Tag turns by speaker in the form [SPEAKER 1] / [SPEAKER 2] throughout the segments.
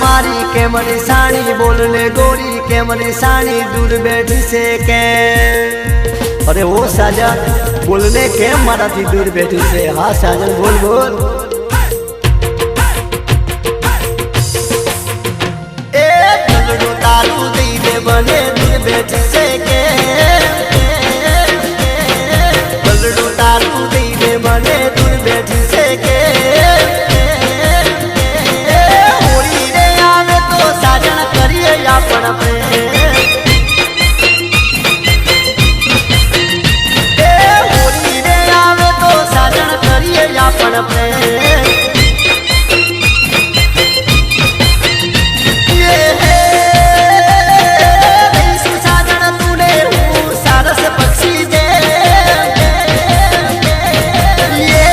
[SPEAKER 1] मारी के मरी साणी बोलने गोरी के मरी साणी दूर बैठी से के। अरे वो साजन बोलने के मारा थी दूर बैठी से। हाँ साजन बोल बोल। ए दुलड़ो तारू दी दे बने दूर बैठी से के। दुलड़ो तारू दी दे बने दूर बैठी से के। होली रे आवे तो साजन करिए अपन प्रेम। अपन प्रेम ये है साजन तूने सारस पक्षी दे। ये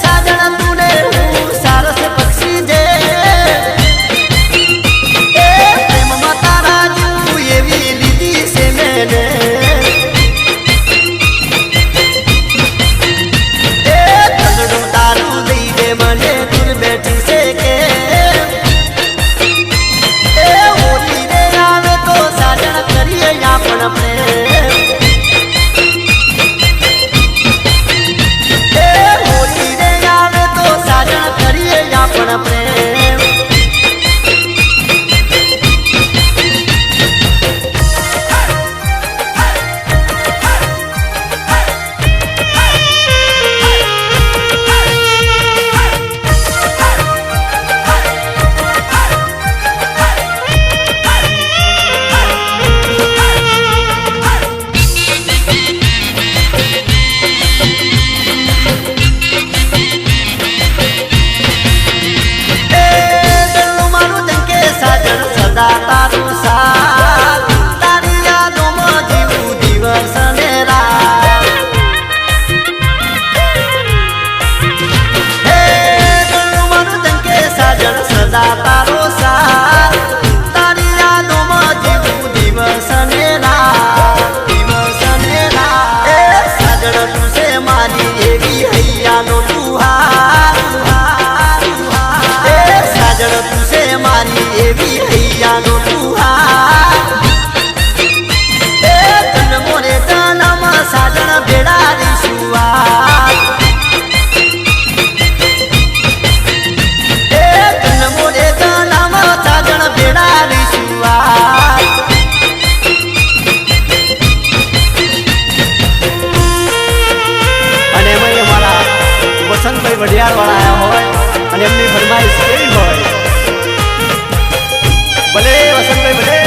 [SPEAKER 1] साजन तूने सारस पक्षी दे। प्रेम माता राजू ये भी लीधी से मैंने। मने दूर बैठी से के। ए होली रे आवे तो साजन करिए अपन प्रेम। ए होली रे आवे तो साजन करिए अपन प्रेम। वडियार वाला आया हो અને એમની ફરમાઈશ કેવી હોય। ભલે વસંતભાઈ ભલે।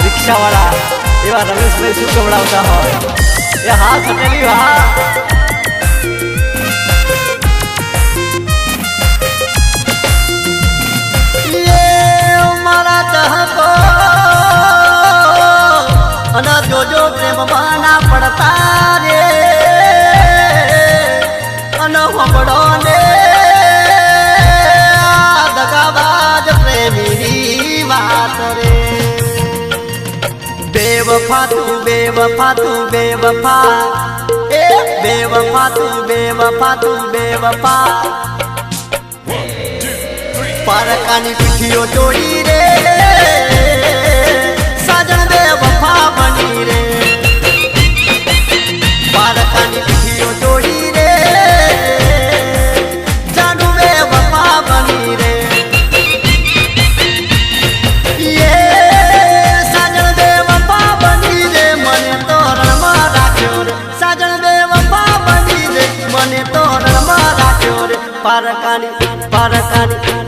[SPEAKER 1] रिक्शा वाला एवं रमेश भाई शू कवड़ाता हो ये हाँ सटेली वहाँ ये मारा चाहतो अन जो जो प्रेम बना पड़ता रे अन हमड़ो ने दगाबाज प्रेमी बात रे। बेवफा तू बेवफा तू बेवफा ए बेवफा तू बेवफा तू बेवफा। 1 2 3 પારકાની પીઠીઓ તોડી રે સાજણ બે વફા બની રે પારકાની પીઠીઓ તોડી રે જાડુ બે વફા બની રે સાજણ બે વફા બની રે મને તો રણમાં રાખ્યો રે સાજણ બે વફા બની રે મને તો રણમાં રાખ્યો રે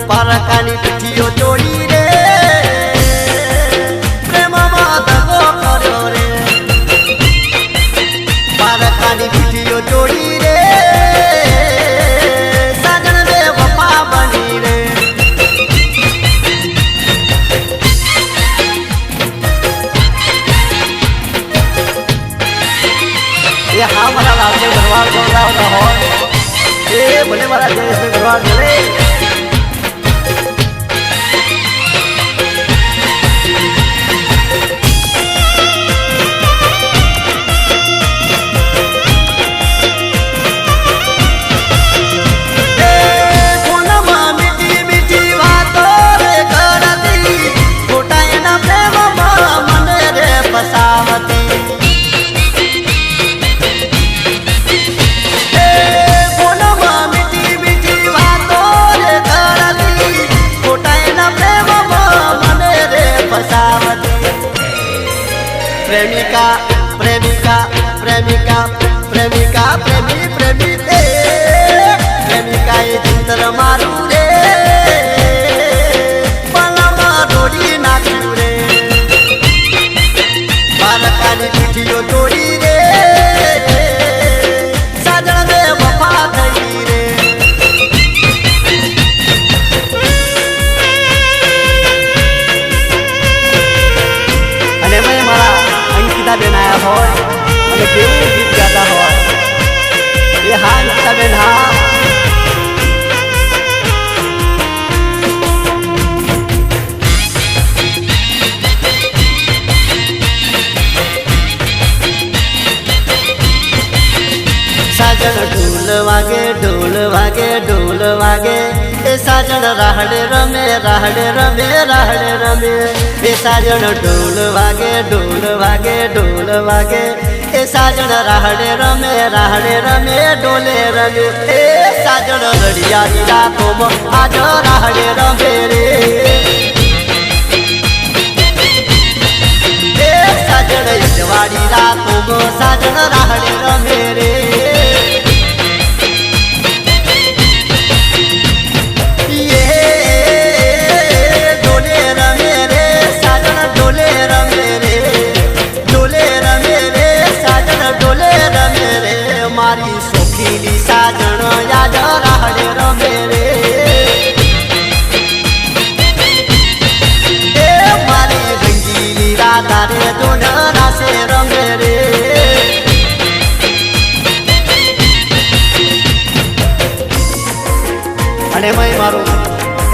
[SPEAKER 1] પારકાની પીઠીઓ તોડી રે પ્રેમમાં દગો કર્યો રે પારકાની પીઠીઓ તોડી રે સાજણ બે વફા બની રે ये हाँ मारा लालचे भरवाड़ बोल रहा होता हो ये भले मारा जयेश में भरवाड़ बोले प्रेमिका प्रेमिका प्रेमिका प्रेमिका प्रेमी प्रेमी प्रेमिका ये चिंतर मारू रे पलमा डोरी नाख्यू रे पारकानी पीठीओ तोड़ी रे साजण दे वफा थई रे अने मैं मारा बेन आया हो केवू गीत गाता हो ये हाँ अंकिता बेन हाँ साजन ढोल वागे ढोल वागे ढोल वागे ए साजन राहड़े रमे राहड़े रमे राहड़े रमे ए साजन ढोल वागे ढोल वागे ढोल वागे ए साजन राहड़े रमे डोले रमे ए साजन लड़िया रातों में आज राहड़े रमे रे ए साजन इजवाड़ी रातों में साजन राहड़े रमे रे मारी सोखीली साजन याद राहड़े रमे रे मारी रंगीली राधा रे दोनरा से रमे रे अने मैं मारो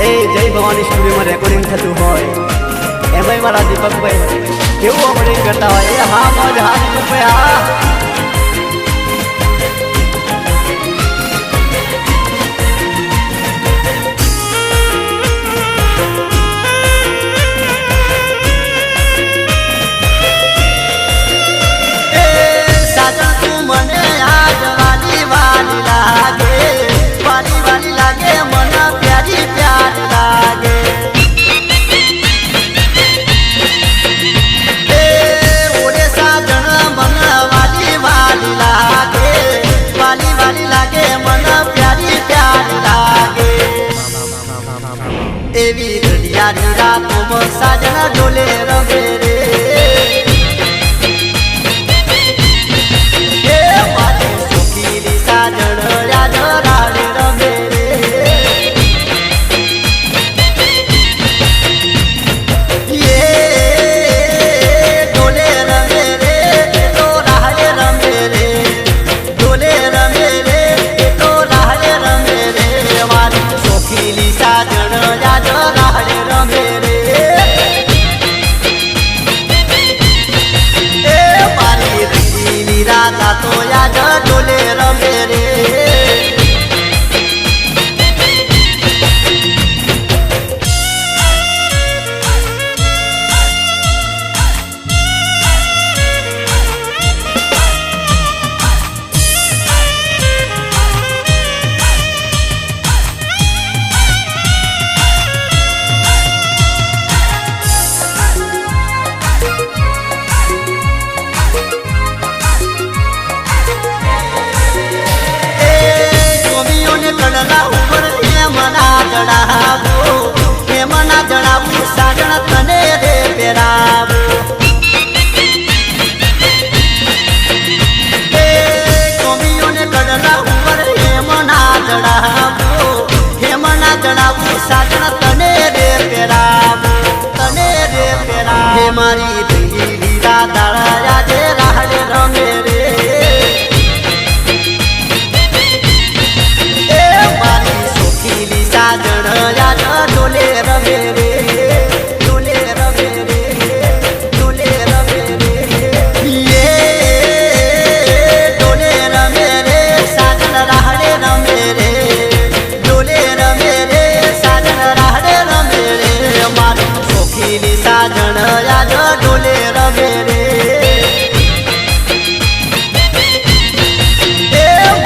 [SPEAKER 1] ए जय भवानी स्टूडियो में रेकॉर्डिंग थतु होय एमय मारा दीपक भाई केवू ऑपरेटिंग करता होय ए हां मौज हां दीपक भाई हां एवी रड़ियारी रातों में साजन डोले रमे रे मारी सोखीली साजन याद राहड़े रमे रे ये डोले रमे रे तो राहड़े रमे रे डोले रमे रे तो राहड़े रमे रे मारी सोखीली साजन याद राहड़े रमे रे જણાવું એમ ના જણાવું સાજણ તને રે પેરાવું એ કોમીઓને કડલા ઉપર એમ ના જણાવું એમ ના જણાવું સાજણ તને રે પેરાવું તને રે પેરાવું હે મારી હીરા દાળા જે રાહડે રમે રે સાજણ યાદ ડોલે રમે રે ડોલે રમે રે ડોલે રમે રે ડોલે રમે રે સાજણ રાહડે રમે રે ડોલે રમે રે સાજણ રાહડે રમે રે મારી સોખીની સાજણ યાદ ડોલે રમે રે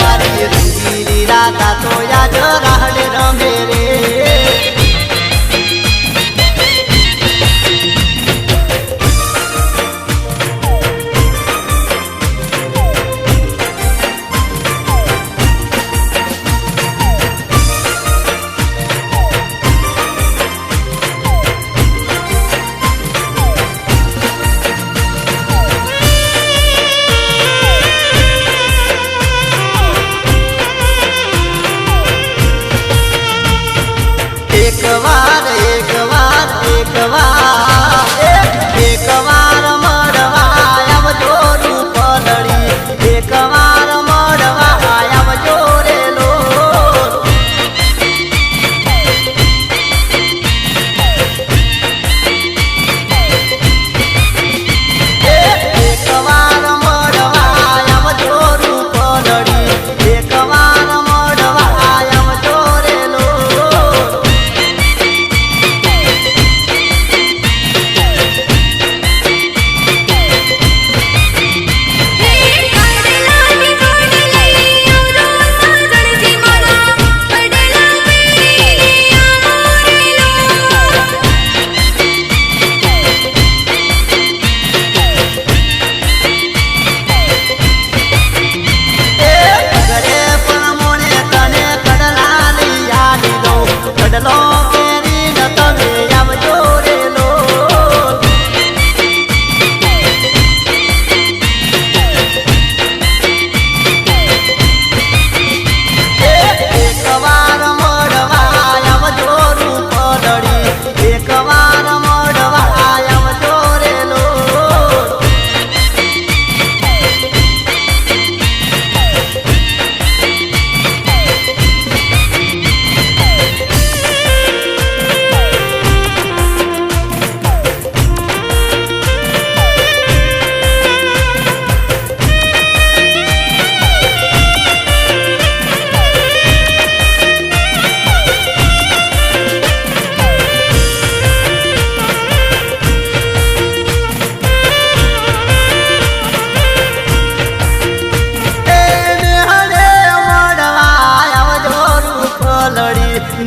[SPEAKER 1] મારી રૂપીની રાતા તો યાદ રાહડે રમે રે एक बार मरवा आव जो रूप लड़ी एक बार मरवा आव जो रे लो एक बार मरवा आव जो रूप लड़ी एक बार मरवा आव जो रे लो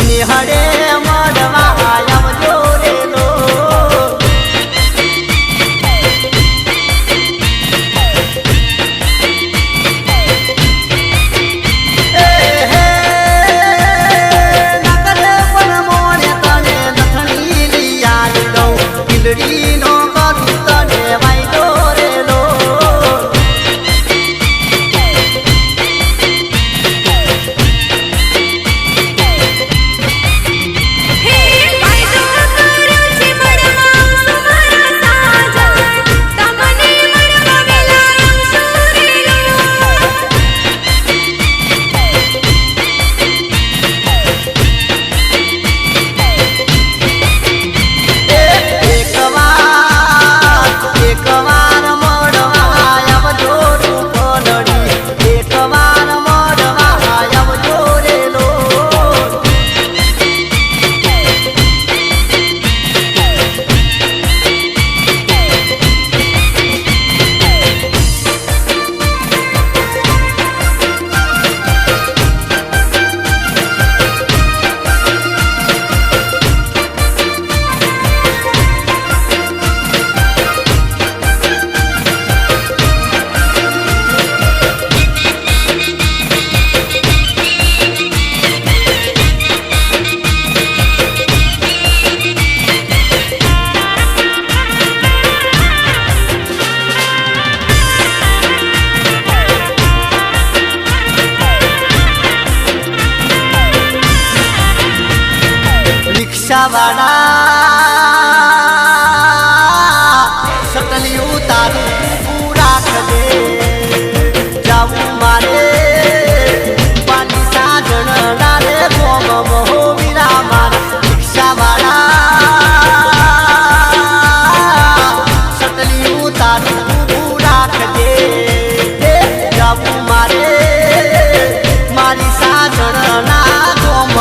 [SPEAKER 1] निहड़े मडवा आव जो रे लो नगरे पण मोने तने नथणी लिया दो किलड़ी नो करू तने वायदो रे लो
[SPEAKER 2] Hey, I don't
[SPEAKER 1] રિક્ષાવાળા સટલી ઉતારું પૂરા ખજે જાવું મારે પાલી સાજણ નારે ગોમ મહો વીરા મારે રિક્ષાવાળા સટલી ઉતારું પૂરા ખજે જાવું મારે મારી સાજણ ના ગોમ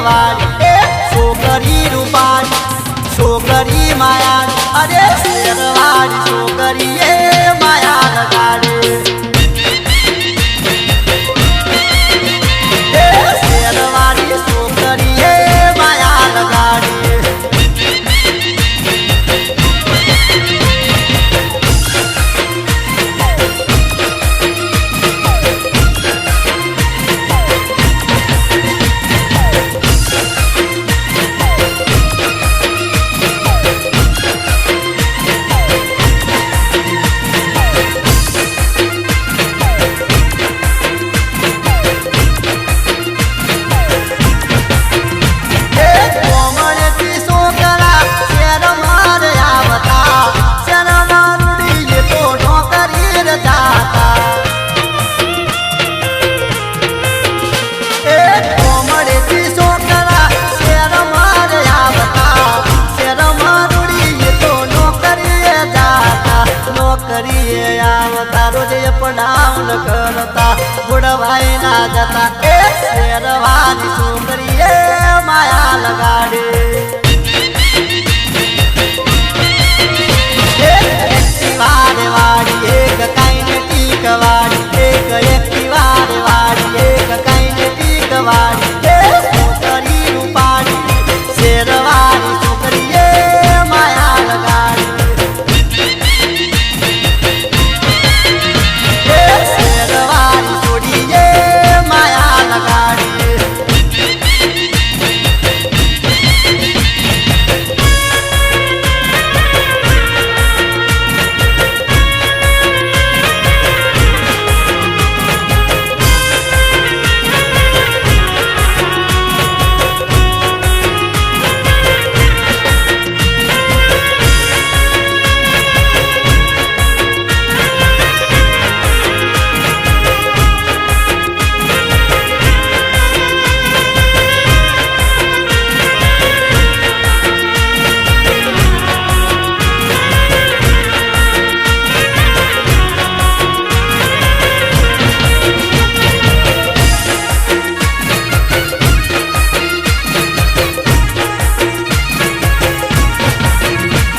[SPEAKER 1] वाड़ी छोकरी रूपाड़ी छोकरी माया अरे शेरवाड़ी छोकरी माया लगाड़ी शेरवाड़ी छोकरी माया लगाड़ी डाउन करता बुढ़वाई ना जाता शेरवानी छोकरी माया लगाड़ी वाड़ी वाड़ी एक काइनेटिक वाड़ी एक वाड़ी वाड़ी एक काइनेटिक वाड़ी छोकरी रूपाड़ी शेरवानी छोकरी माया लगाड़ी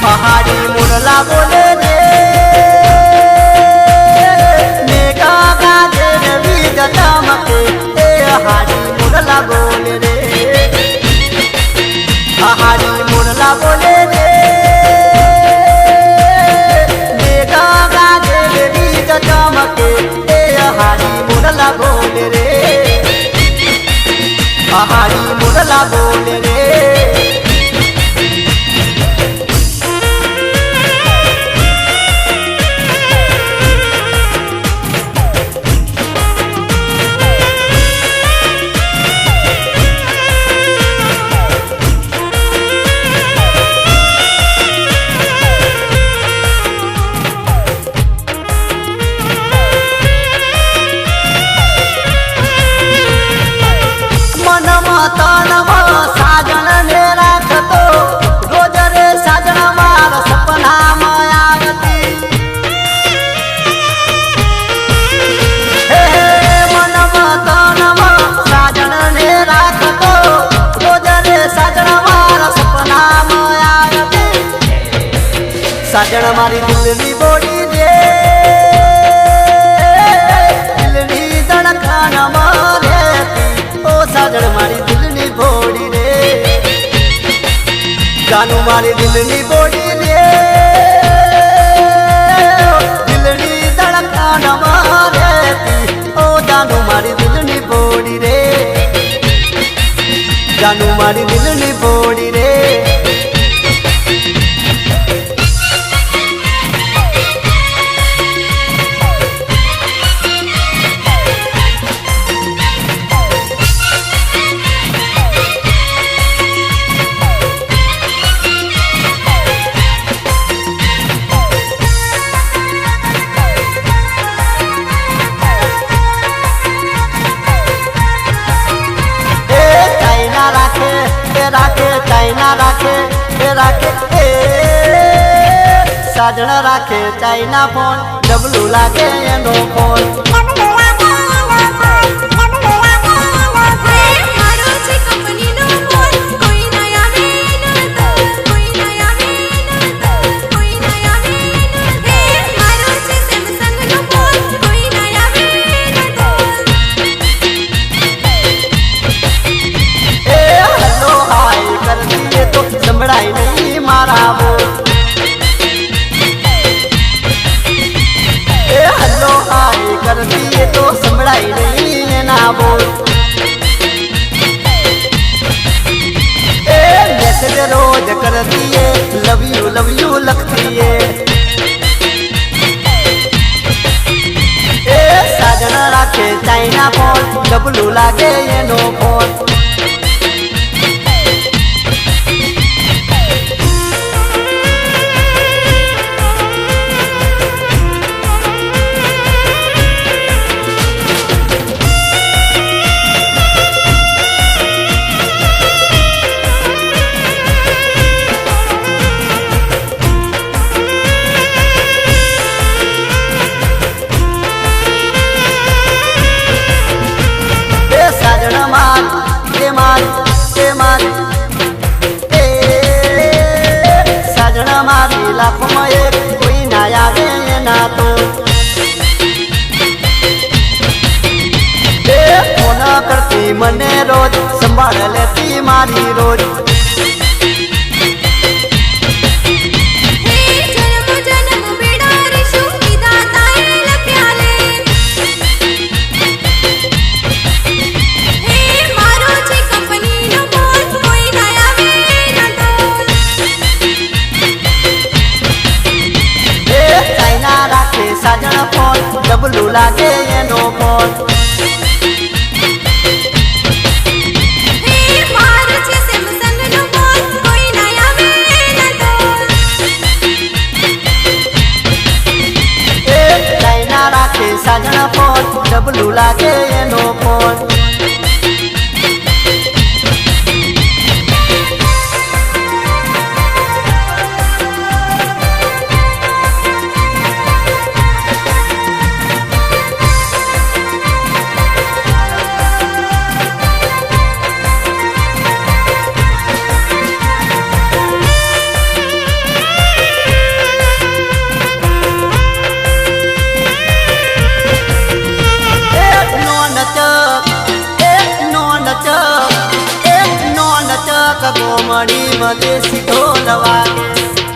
[SPEAKER 1] पहाड़ी मुरला बोले रे मेघा गाजे रवि चमके पहाड़ी मुरला बोले रे पहाड़ी मुरला बोले रे मेघा गाजे रवि चमके पहाड़ी मुरला बोले रे पहाड़ी मुरला बोले रे साजन ने राखतो रोज रे साजन मार सपना मायावती मन मतन साजन ने राखतो रोज रे साजन मार सपना मायावती साजन मारी दिलनी बोली रे दिलनी धड़कन मारे ओ साजन मारी दिलनी बोली रे जानू मारी दिलनी बोली रे दिलनी धड़कन मारे ओ जानू मारी दिलनी बोली रे जानू मारी दिलनी बोली रे साजन राखे चाइना फोन डबलू लागे एनो फोन
[SPEAKER 2] મારો છે કંપનીનો
[SPEAKER 1] बोल मैसेज रोज कर दिए लव यू लगती है साजना राखे चाइना फोन डबलू लागे ये नो फोन साजना मारी लाखों में एक कोई ना आवे ना तो फोन करती मने रोज संभाल लेती मारी रोज साजना फोन डबलू लागे ये नो फोन चाइना राखे साजना फोन डबलू लागे ये नो फोन गोमड़ी में देसी ढोल वागे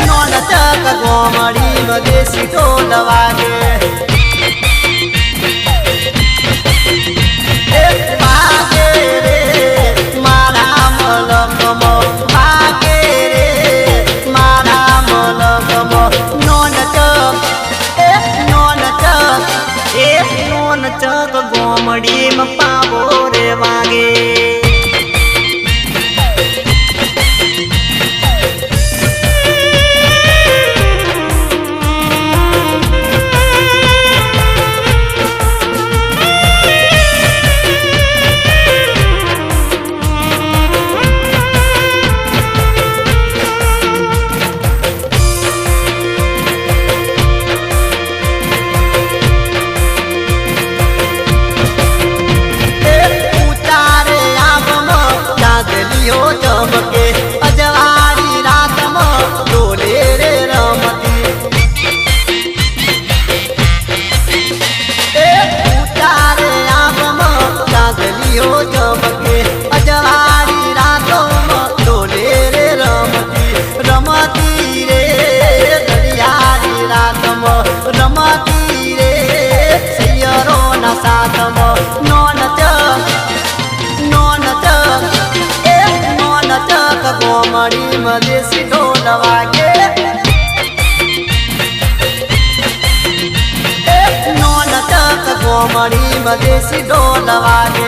[SPEAKER 1] नौन चक गोमड़ी में देसी ढोल वागे भागे रे मारा मलकम भागे रे मारा मलकम नौन चक गोमड़ी में पावो रे वागे चमके अजवारी रात में डोले रे रमती उतारे आब में चांदलियो चमके अजवारी रातों में डोले रे रमती रे दरियारी रात में रमती रे सैयरो न साथ में नौन चक गोमड़ी में देसी ढोल वागे नौन चक गोमड़ी में देसी ढोल वागे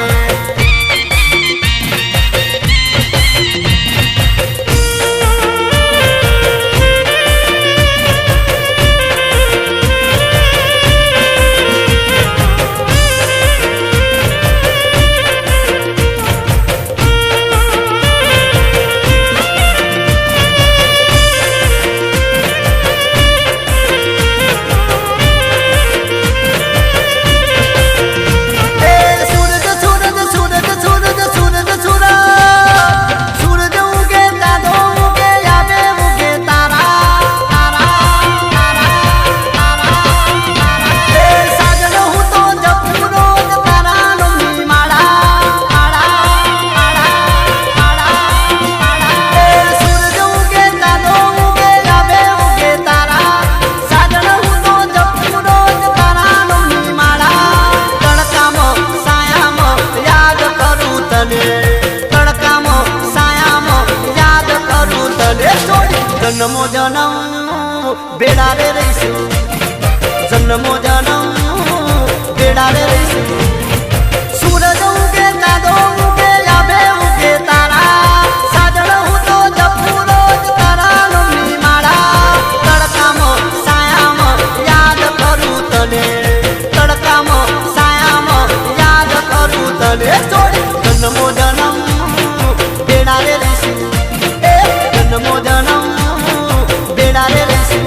[SPEAKER 1] सूरज जनम बेड़ा रे रहीशु जन्मो जनम बेड़ा रे रहीशु सूरज उगे चाँदो उगे याबे उगे तारा साजण हूँ तो जपू रोज तारा लुम्बी मारा तड़कामो सायामो याद करूँ तने तड़कामो सायामो याद करूँ तने छोड़ी जन्मो जनम बेड़ा रे रहीशु जन्मो जनम बेड़ा रे रहीशु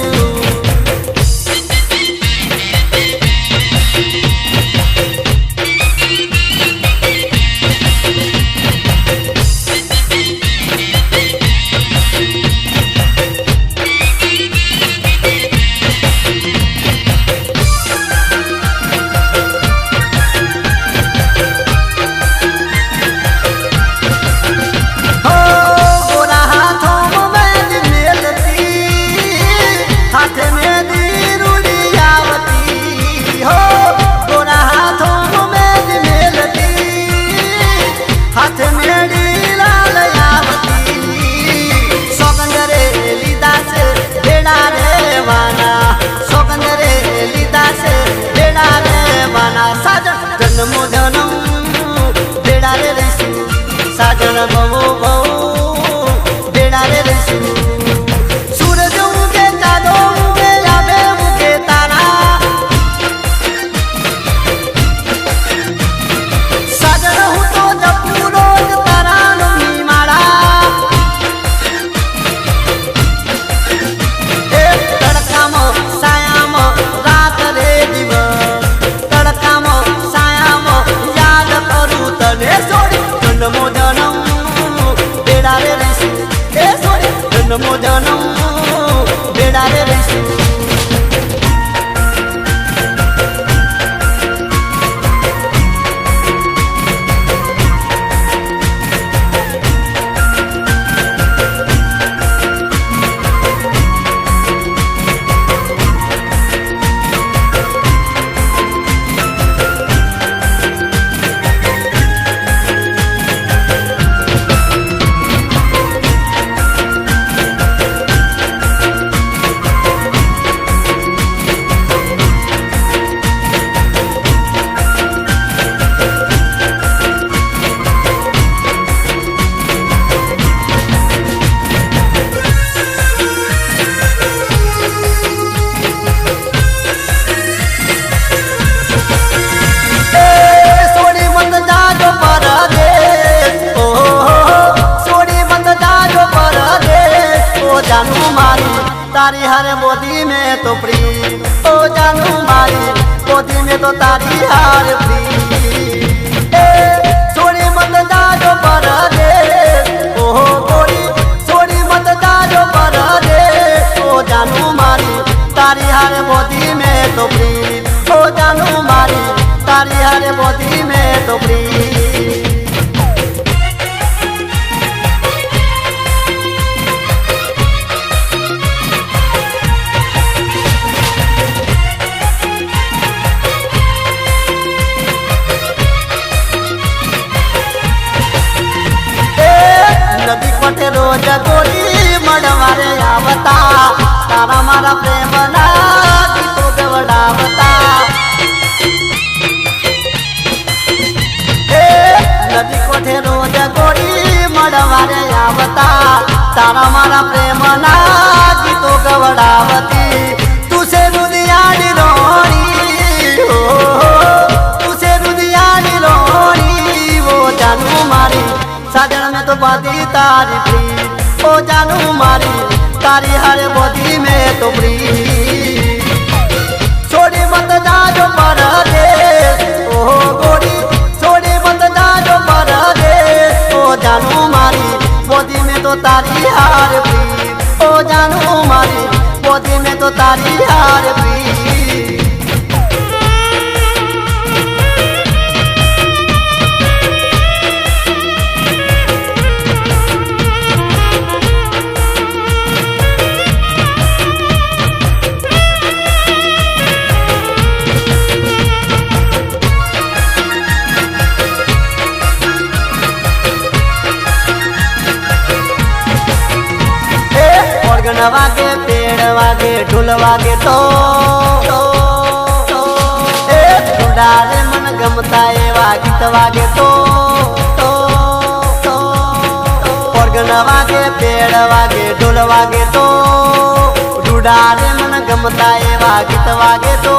[SPEAKER 1] जन्मो जनम बेड़ा रे रहीशु साजन बहू बहू बेड़ा रे रहीशु सूरज उगे चाँदो उगे याबे उगे तारा साजन हूँ तो जपू रोज तारा लुम्बी मारा तड़कामो सायामो रात रे दिवस तड़कामो सायामो याद करूँ तने छोड़ी जन्मो जनम बेड़ा रे रहीशु छोड़ी जन्मो जनम बेड़ा रे रहीशु जानू मारी तारी हर मोदी में तो प्री ओ जानू मारी मोदी में तो तारी हर प्री छोड़ी मत जाजो परदेश ओ गोरी छोड़ी मत जाजो परदेश ओ जानू मारी तारी हर मोदी में तो प्री ओ जानू मारी तारी हर मोदी में तो प्री नदी कोठे रोज गोरी मडवारे आवता तारा मारा प्रेम ना गीतो गवडावता नदी कोठे रोज गोरी मडवारे आवता तारा मारा प्रेम ना गीतो गवडावती तुसे रुदियाडी रोणी हो तुसे रुदियाडी रोणी वो जानू मारी साजन में तो बादी तारी प्री ओ जानू मारी तारी हर बोदी में तो प्री छोड़ी मत जाजो परदेश ओ गोरी छोड़ी मत जाजो परदेश ओ जानू मारी बोदी में तो तारी हार प्री ओ जानू मारी बोदी में तो तारी हार प्री गनवा के वागे ढोल वागे तो ढूंढारे मन गमता एवा गीत वागे तो ऑर्गन वागे पेड़ वागे ढोल वागे तो ढूंढारे मन गमता एवा गीत वागे तो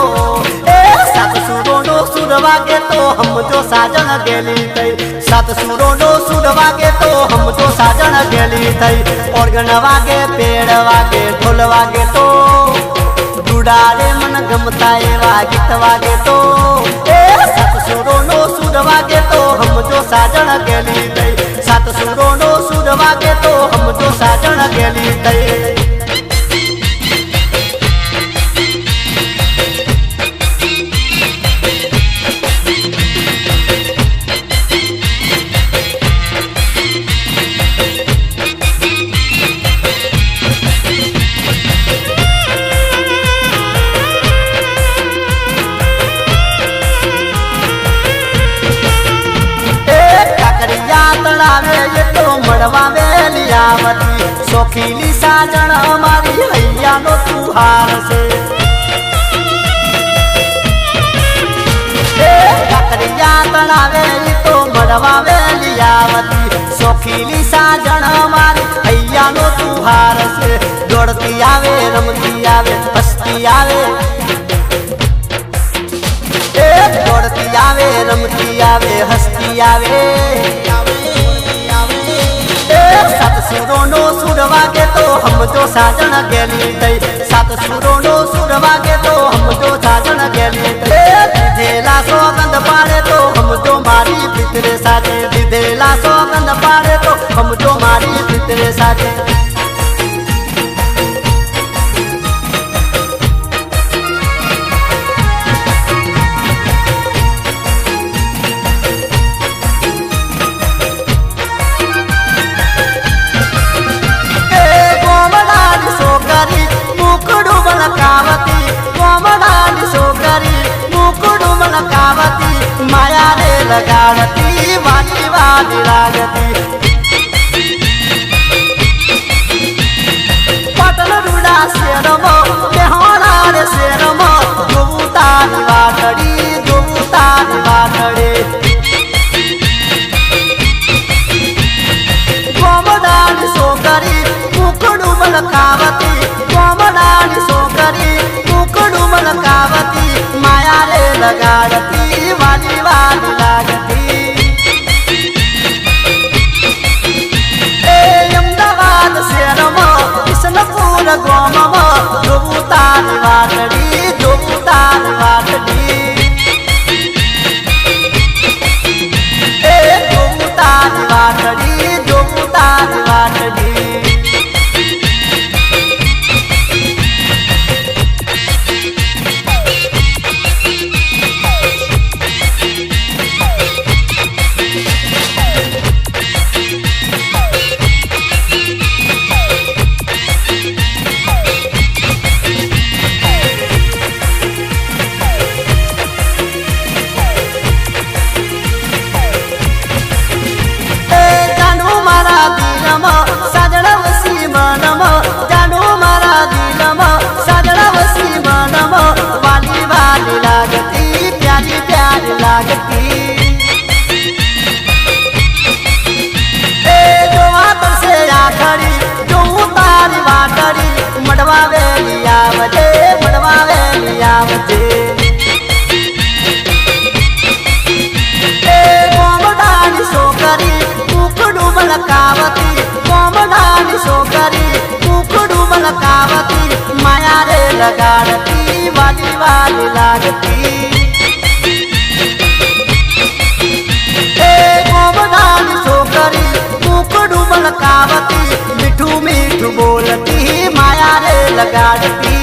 [SPEAKER 1] सात सुरो नो सुर वागे तो हम जो साजन गेली थई सात सुरो नो सुर वागे तो हम जो साजन गेली थई ऑर्गन वागे पेड़ वागे ढोल वागे तो ढूंढारे मन गमता एवा गीत वागे तो सात सुरो नो सुर वागे तो हम जो साजन गेली थई सात सुरो नो सुर वागे तो हम जो साजन गेली थई ये तो मड़वा वेलियावती सोखीली साजन हमारी हैया नो तुहार से ककरिया तड़ावे ये तो मड़वा वेलियावती सोखीली साजन हमारी हैया नो तुहार से दौड़ती आवे रमती आवे हंसती आवे दौड़ती आवे रमती आवे हंसती आवे सात सुरो नो सुर वागे तो हम जो साजन गेली थई सात सुरो नो सुर वागे तो हम जो साजन गेली थई दिधेला सौगंध पाड़े तो हम जो मारी पितरे साजे दिधेला सौगंध पाड़े तो हम जो मारी पितरे साजे माया रे लगावती वाली वाली लागती पटल रूड़ा शेरम बेहोना रे शेरम दुबुतानी बाटड़ी गोमदानी सोकरी मुकड़ू मलकावती गोमदानी सोकरी मुकड़ू मलकावती माया रे लगावती वाली वाली लागती अहमदाबाद शेरम किशनपुर गोमम दुबुतानी बाटड़ी दुबुतानी बाटड़ी दुबुतानी बाटड़ी मड़वा वेलियावते गोमदानी सोकरी कुकड़ू मलकावती गोमदानी सोकरी कुकड़ू मलकावती माया रे लगाड़ती वाली वाली लागती गोमदानी सोकरी कुकड़ू मलकावती मिठू मिठू बोलती माया रे लगाड़ती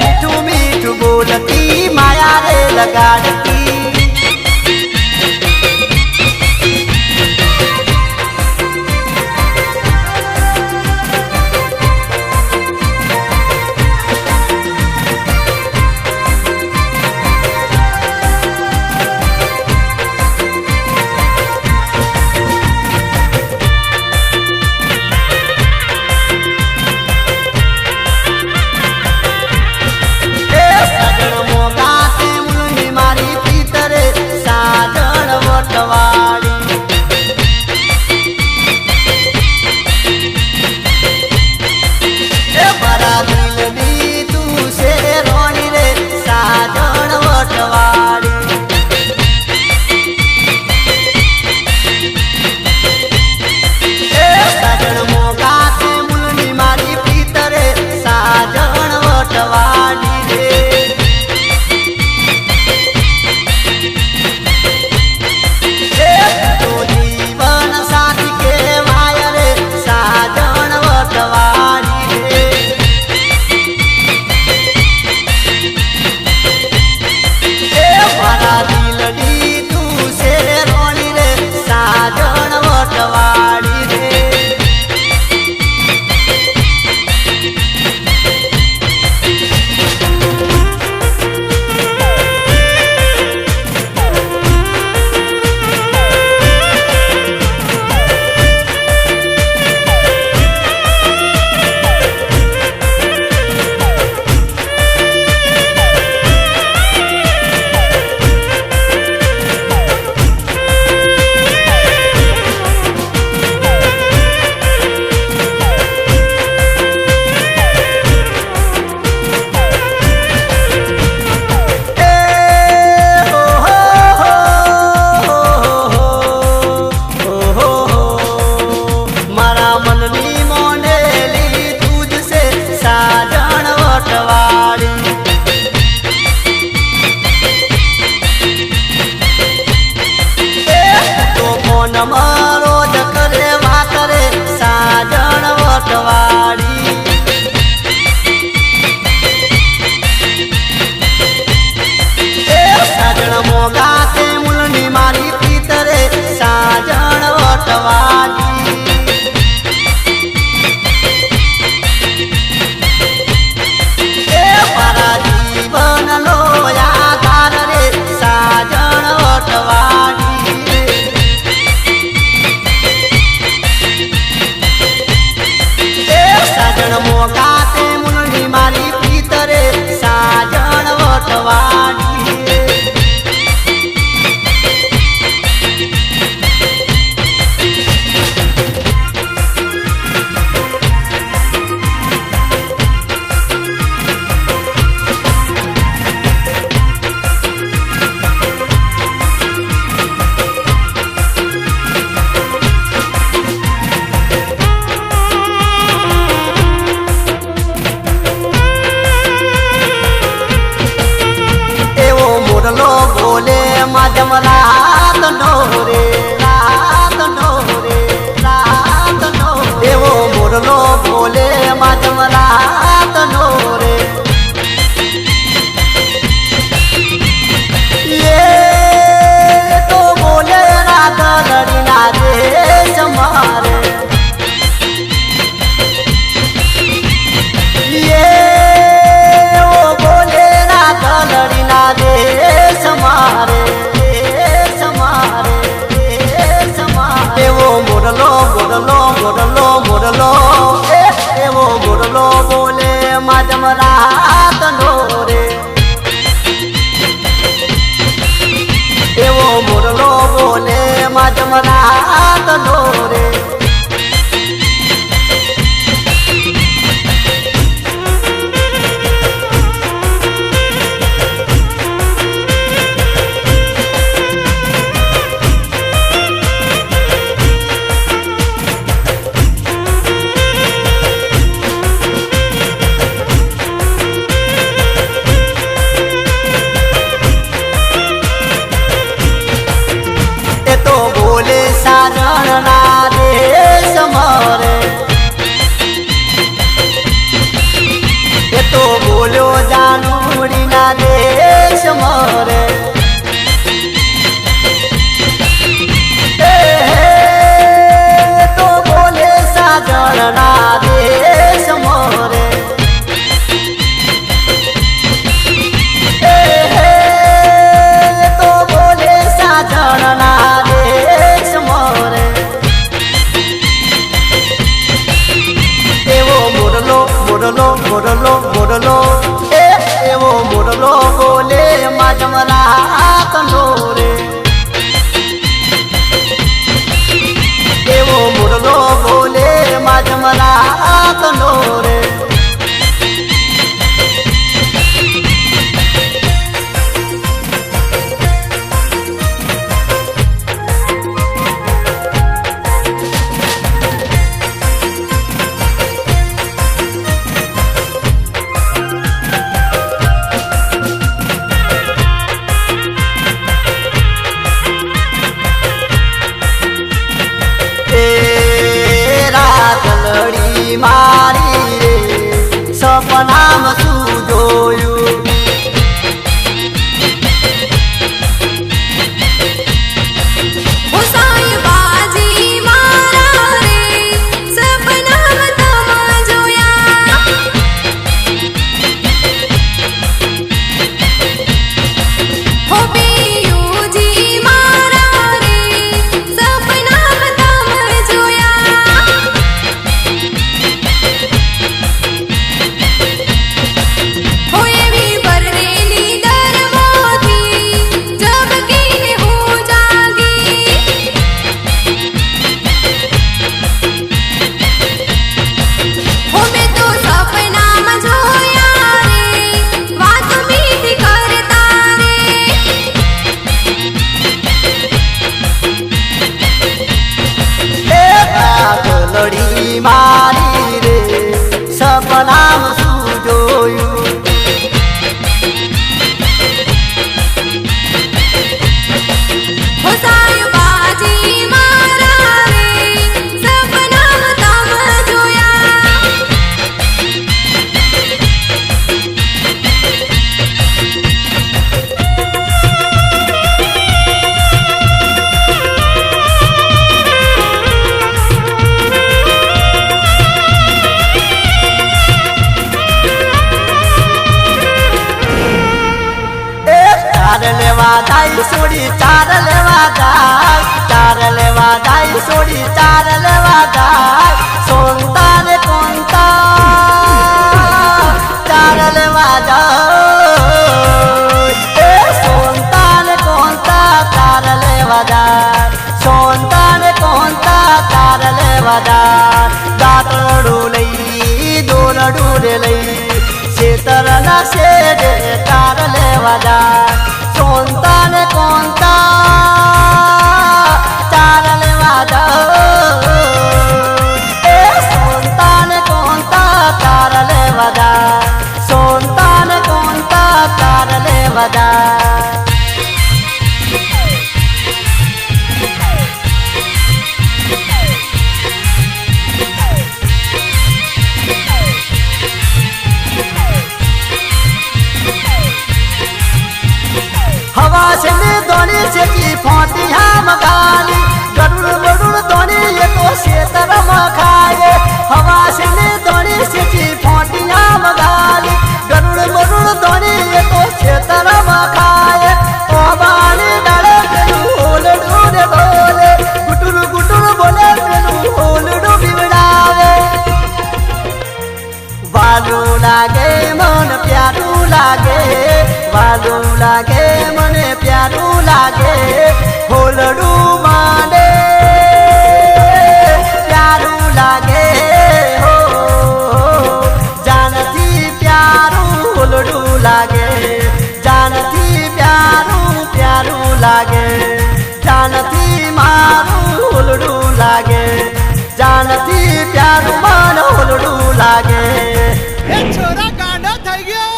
[SPEAKER 1] मिठू मिठू बोलती माया रे लगाड़ती लेवा जाई सोड़ी चार लेवा जाय, चार लेवा जाई सोड़ी चार लेवा जाय, सोनता रे कोणता चार लेवा जाय, सोनता रे कोणता चार लेवा जाय, सोनता रे कोणता चार लेवा जाय, दातडू लई दोरडू रे लई शेतरना शेडे चार लेवा जाय, सोनता रे कोणता चार लेवा जाय, सोनता रे कोणता चार लेवा जाय, सोनता रे कोणता चार लेवा जाय। हवा से दोनी से की फाटी हम गाली, गरुड़ गरुड़ दोनी ये तो शेतर खाए, हवा से दोनी से की फाटी हम गाली, गरुड़ गरुड़ दोनी ये तो शेतर खाए, ओ बाली डरे होल डूरे बोले, गुटुर गुटुर बोले होल डू बिगड़ावे, वालू लागे मन प्यारू लागे, वालू लागे मन प्यारू लागे, होलडू माने प्यारू लागे हो, जानती प्यारू होलडू लागे, जानती प्यारू प्यारू लागे, जानती मारू होलडू लागे, जानती प्यारू मान होलडू लागे।
[SPEAKER 2] छोरा गांडो થઈ ગયો।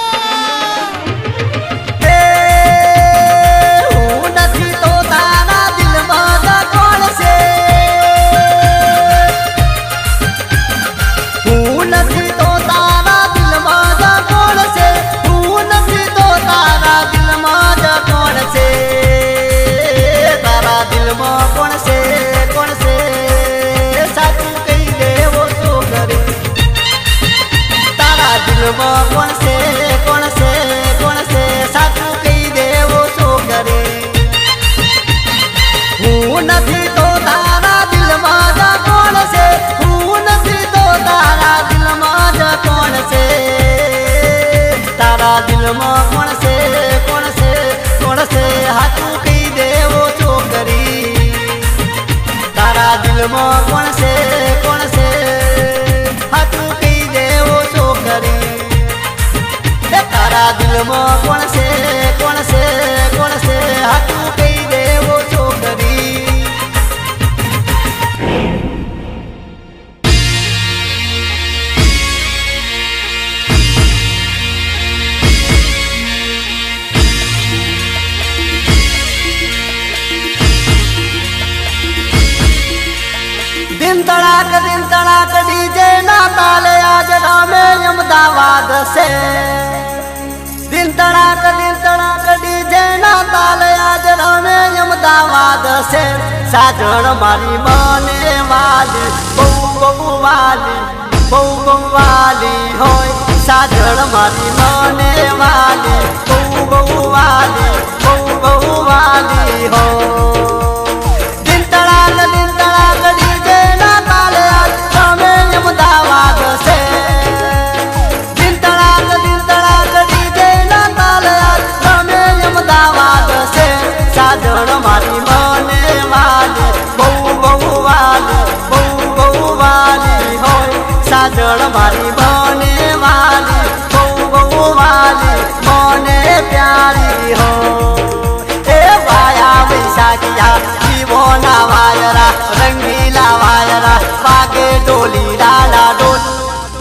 [SPEAKER 1] कौन से कौन से कौन से साचू कही दे वो सो करे, हूँ नहीं तो तारा दिल माजा कौन से, हूँ नहीं तो तारा दिल माजा कौन से, तारा दिल में कौन से कौन से कौन से हाथू कही दे वो सो करी, तारा दिल में कौन से हाथू कही दे वो सो करी, तारा दिल में कौन से हाथू कही दे वो छोकरी। दिन तड़ाक डीजे ना ताले आज रामे अहमदाबाद से, दिन तड़ाक डीजे ना ताले आज रामे अहमदाबाद से, साजन मारी माने वाली बहु बहु वाली बहु बहु वाली होय, साजन मारी माने वाली बहु बहु वाली बहु बहु वाली हो। दिन तड़ाक डीजे ना ताले आज रामे अहमदाबाद से, दिन तड़ाक डीजे ना ताले आज रामे अहमदाबाद से, साजन मारी माने वाली बहु बहु वाली बहु बहु वाली होय, साजन मारी माने वाली बहु बहु वाली मोने प्यारी हो। ए वाया बैसाखिया जीवोना वायरा रंगीला वायरा बागे डोली डाला डोल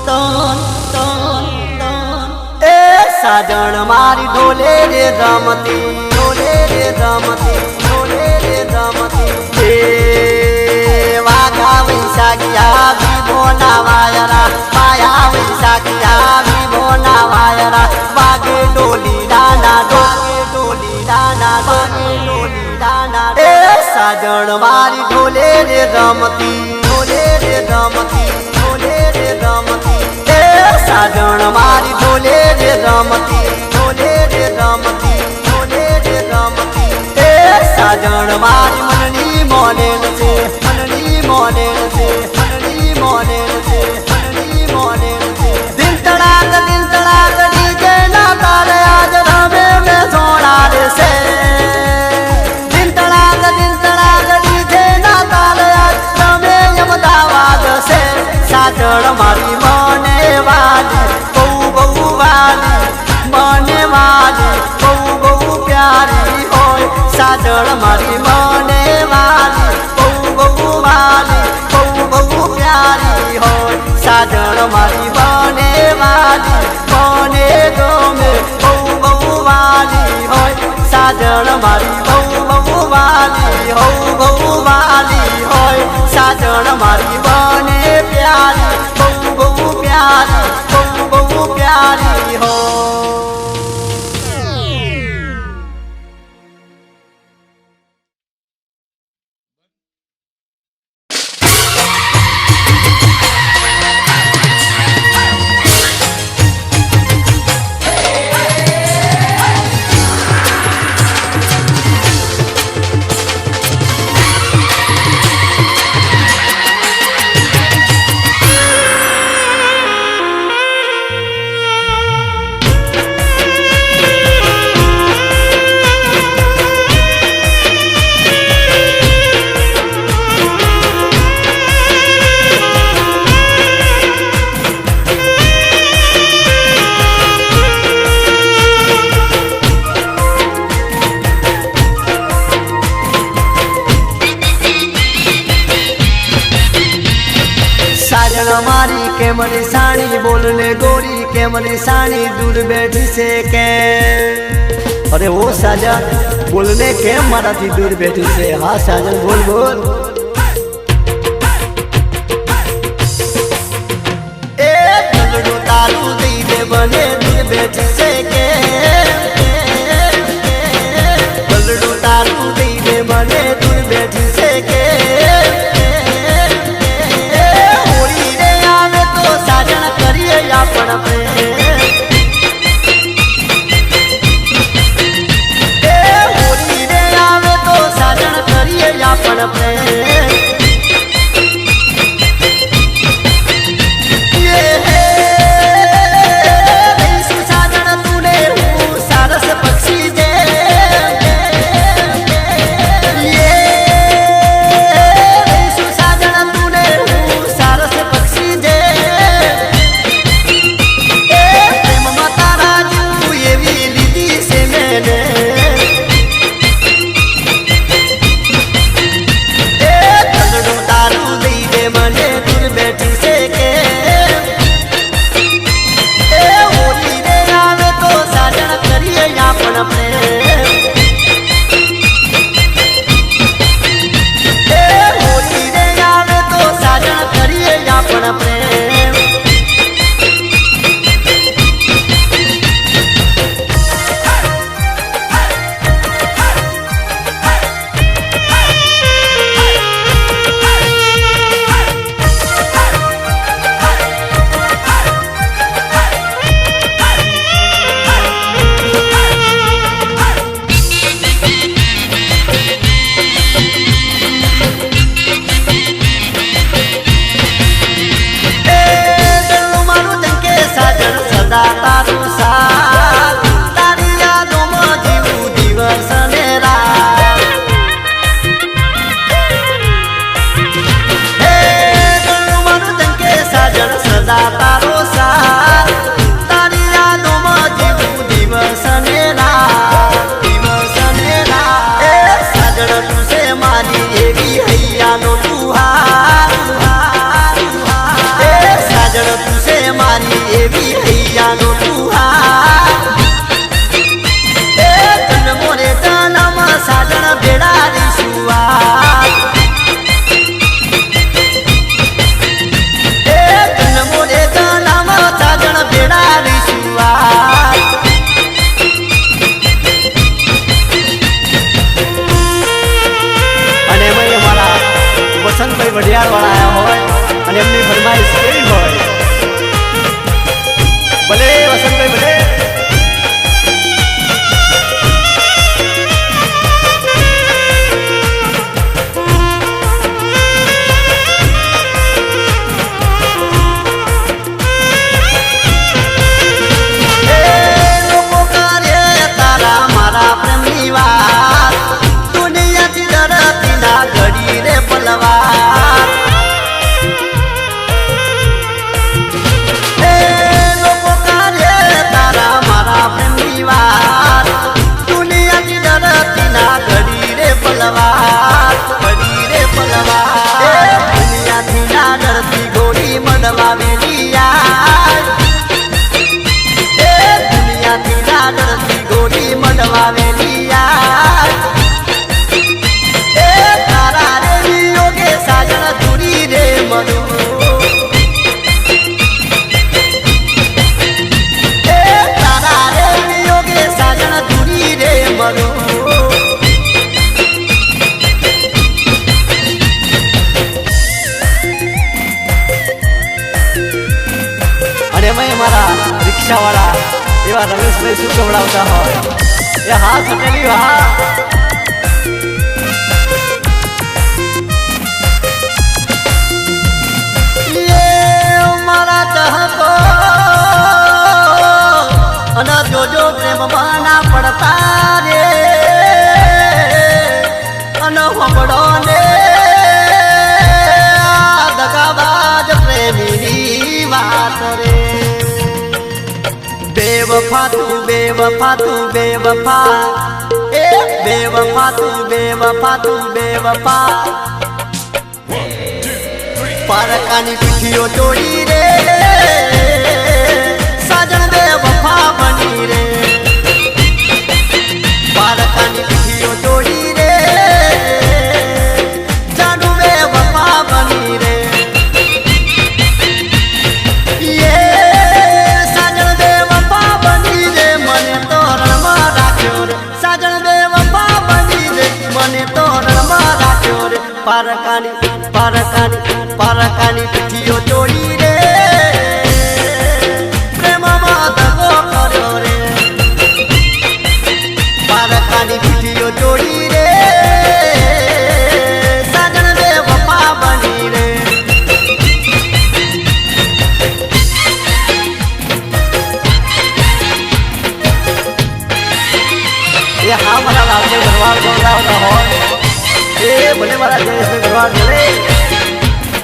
[SPEAKER 1] तोन तोन तोन, ए साजन मारी ढोले रे रमती, ढोले रे रमती, ढोले रे रमती, ए वागा बैसाखिया जीवोना वायरा माया बैसाखिया जीवोना वायरा बागे डोली डाला बागे डोली डाला बागे डोली डाला, ए साजन मारी ढोले रे रमती, ढोले रे रमती, ढोले रे रमती, ए साजन मारी ढोले रे रमती, ढोले रे रमती, ढोले रे रमती। मारी बने वाली बहु बहु वाली बहु बहु प्यारी हो साजन मारी बने वाली बने गमे बहु बहु वाली हो साजन मारी बहु बहु वाली हो बहु वाली हो साजन मारी बने प्यारी बहु बहु प्यारी बहु बहु प्यारी हो। साजन मारी केमरी साणी बोलने गोरी केमरी साणी दूर बैठी से के अरे वो साजन बोलने के मारा थी दूर बैठी से हाँ साजन बोल बोल ए दुलडू तारू दी दे बने दूर बैठी से के दुलडू तारू दी दे बने दूर बैठी से के अपन होली रे आवे तो साजन करिए अपन साजन तूने सारस पक्षी दे साजन तूने सारस पक्षी दे વસંતભાઈ વઢિયારવાળા આયા હોય અને એમની ફરમાઈશ કેવી હોય ભલે વસંતભાઈ ભલે દુનિયાથી ડરતી ના ઘડી રે પલવાર સાજણથી ગોરી મળવાવેલી યાર એ તારા રે વિયોગે સાજણ દૂરી રે મરું એ તારા રે વિયોગે સાજણ દૂરી રે મરું મારા રિક્ષાવાળા એવા રમેશભાઈ શું કવડાવતા હોય એ હા સટેલી હા મારા ચહકો અને જોજો પ્રેમમાં ના પડતા રે અને હબડો ને દગાબાજ પ્રેમીની વાત રે बेवफा तू बेवफा तू बेवफा ए बेवफा तू बेवफा तू बेवफा परकानी पीठियो तोड़ी रे साजन बेवफा बनी रे परकानी पीठियो तोड़ी रे जानू बेवफा बनी रे परकानी पीठियो तोड़ी रे प्रेम दगो कर्यो रे परकानी पीठियो तोड़ी रे साजन बेवफा बनी रे ये हाँ मारा रामदेव भगवान गौरावता हो ए भले मारा जय श्री भगवान भले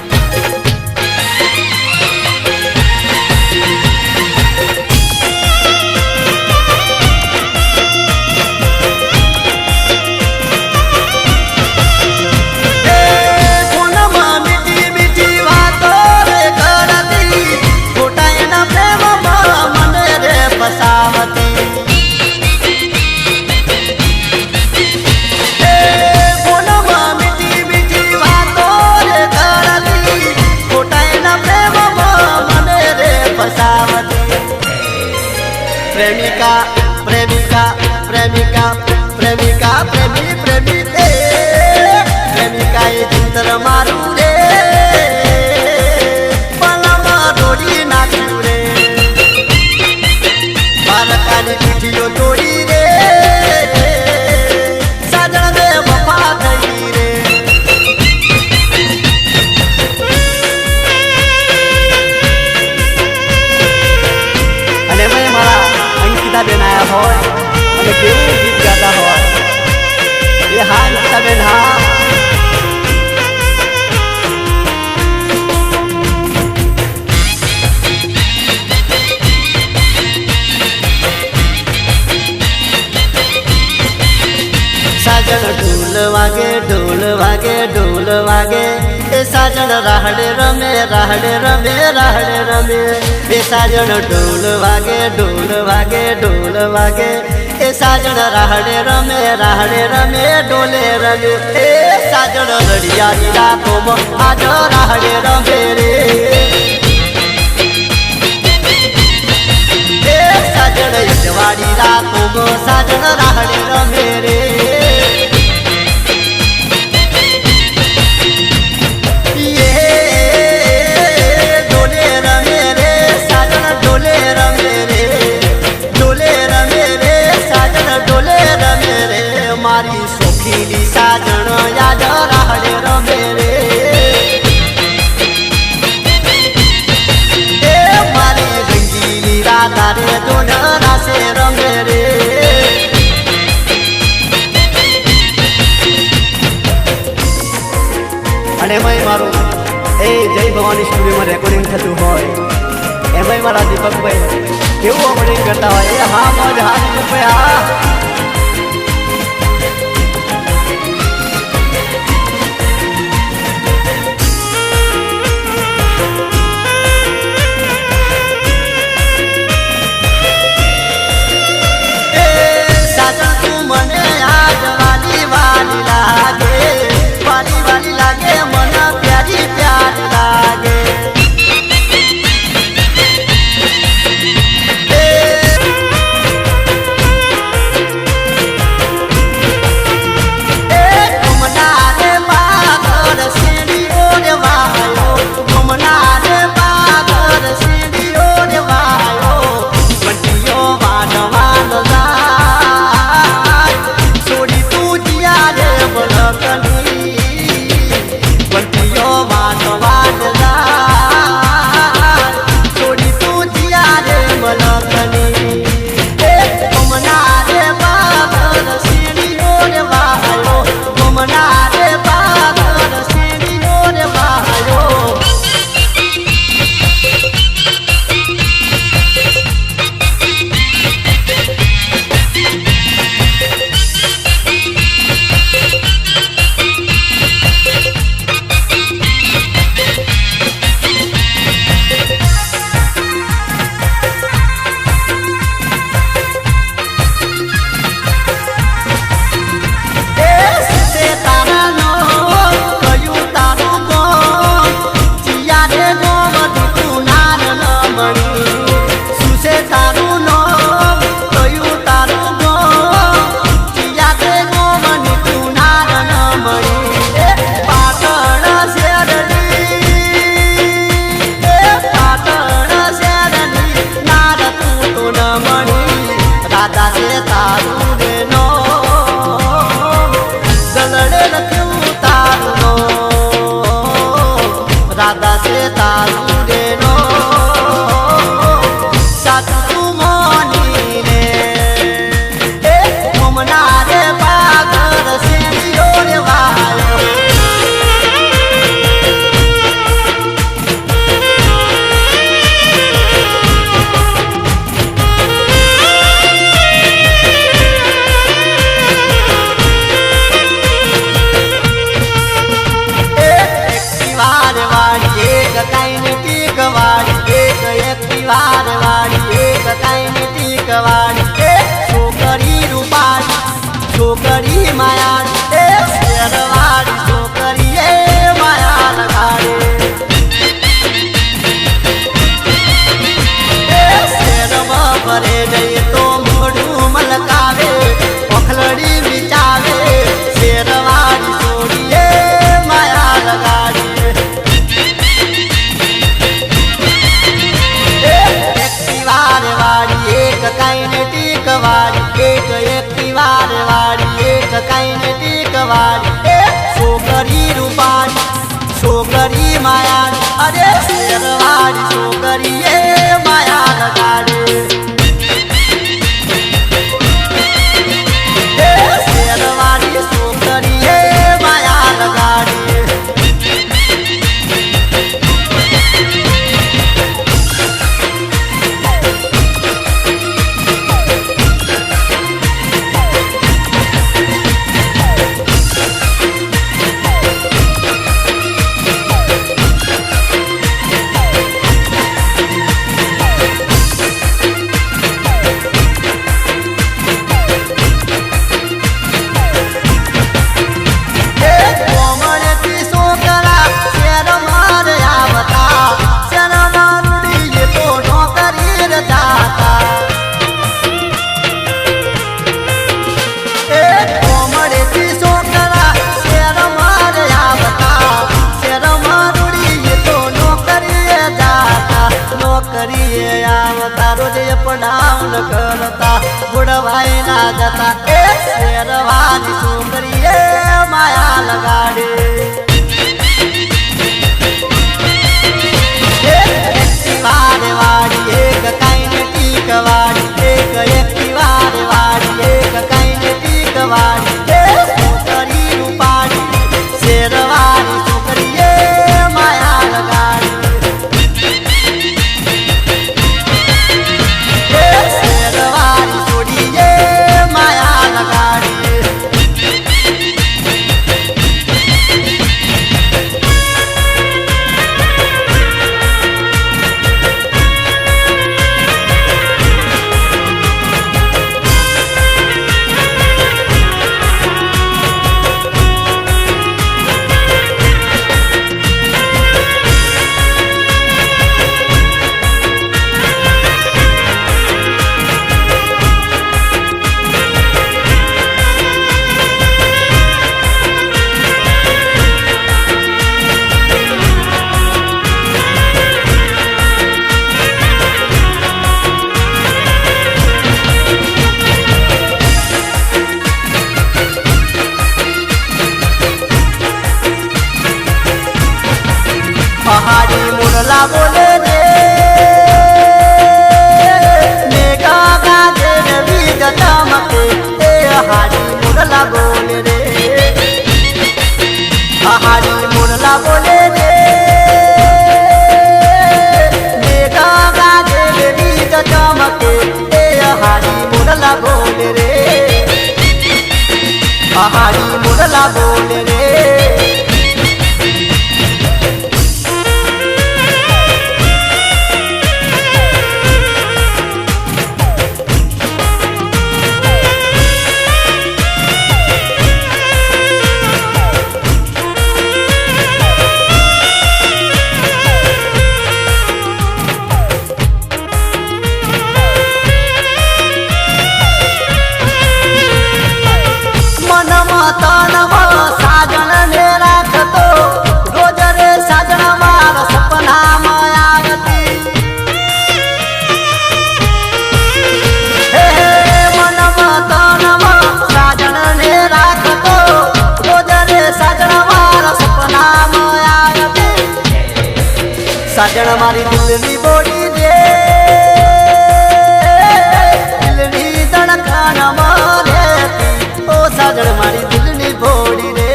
[SPEAKER 1] प्रेमिका प्रेमिका प्रेमिका प्रेमिका प्रेमी प्रेमी प्रेमिका ये चिंतर मारू रे पलमा डोरी नाचू रे परकानी पीठियो तोड़ी रे साजन बेवफा थई रे अने मैं मारा अंकिता बेन आया हो અને કેવું ગીત ગાતા હોય એ હા અંકિતા બેન હા साजन ढोल वागे ढोल वागे ढोल वागे ए साजन राहड़े रमे राहड़े रमे राहड़े रमे ए साजन ढोल वागे ढोल वागे ढोल वागे ए साजन राहड़े रमे डोले रमे ए साजन रड़िया रातों में आज राहड़े रमे रे ए साजन यजवाड़ी रातों में साजन राहड़े रमे रे मारी सोखीली साजन याद राहड़े रमे रे ए मारी रंगीली राधा रे दोनरा से रमे रे अने मैं मारो ए जय भवानी स्टूडियो में रेकॉर्डिंग थतु होय एमय मारा दीपक भाई केवो ऑपरेटिंग करता होय ए हां मौज हां दीपक भाई हां एक एक्टिवार वाड़ी एक काइनेटिक वाड़ी छोकरी रूपाड़ी छोकरी माया अरे शेरवाड़ी छोकरी माया लगाड़ी शेरवाड़ी छोकरी माया लगाड़ी डाउन करता बुढ़वाई ना जाता शेरवानी छोकरी माया लगाड़े एक्टिवार वाड़ी एक काइनेटिक वाड़ी एक एक्टिवार वाड़ी एक काइनेटिक वाड़ी छोकरी रूपाड़ी शेरवानी छोकरी माया लगाड़ी पहाड़ी मुरला बोले रे मेघा गाजे रवि चमके पहाड़ी मुरला बोले रे पहाड़ी मुरला बोले रे मेघा गाजे रवि चमके पहाड़ी मुरला बोले रे पहाड़ी मुरला बोले रे साजन ने राखतो रोज रे साजन मार सपना मायावती हे मन मतन साजन ने राखतो रोज रे साजन मार सपना मायावती साजन मारी दिलनी बोड़ी रे दिलनी धड़कन मारे ओ साजन मारी दिलनी बोड़ी रे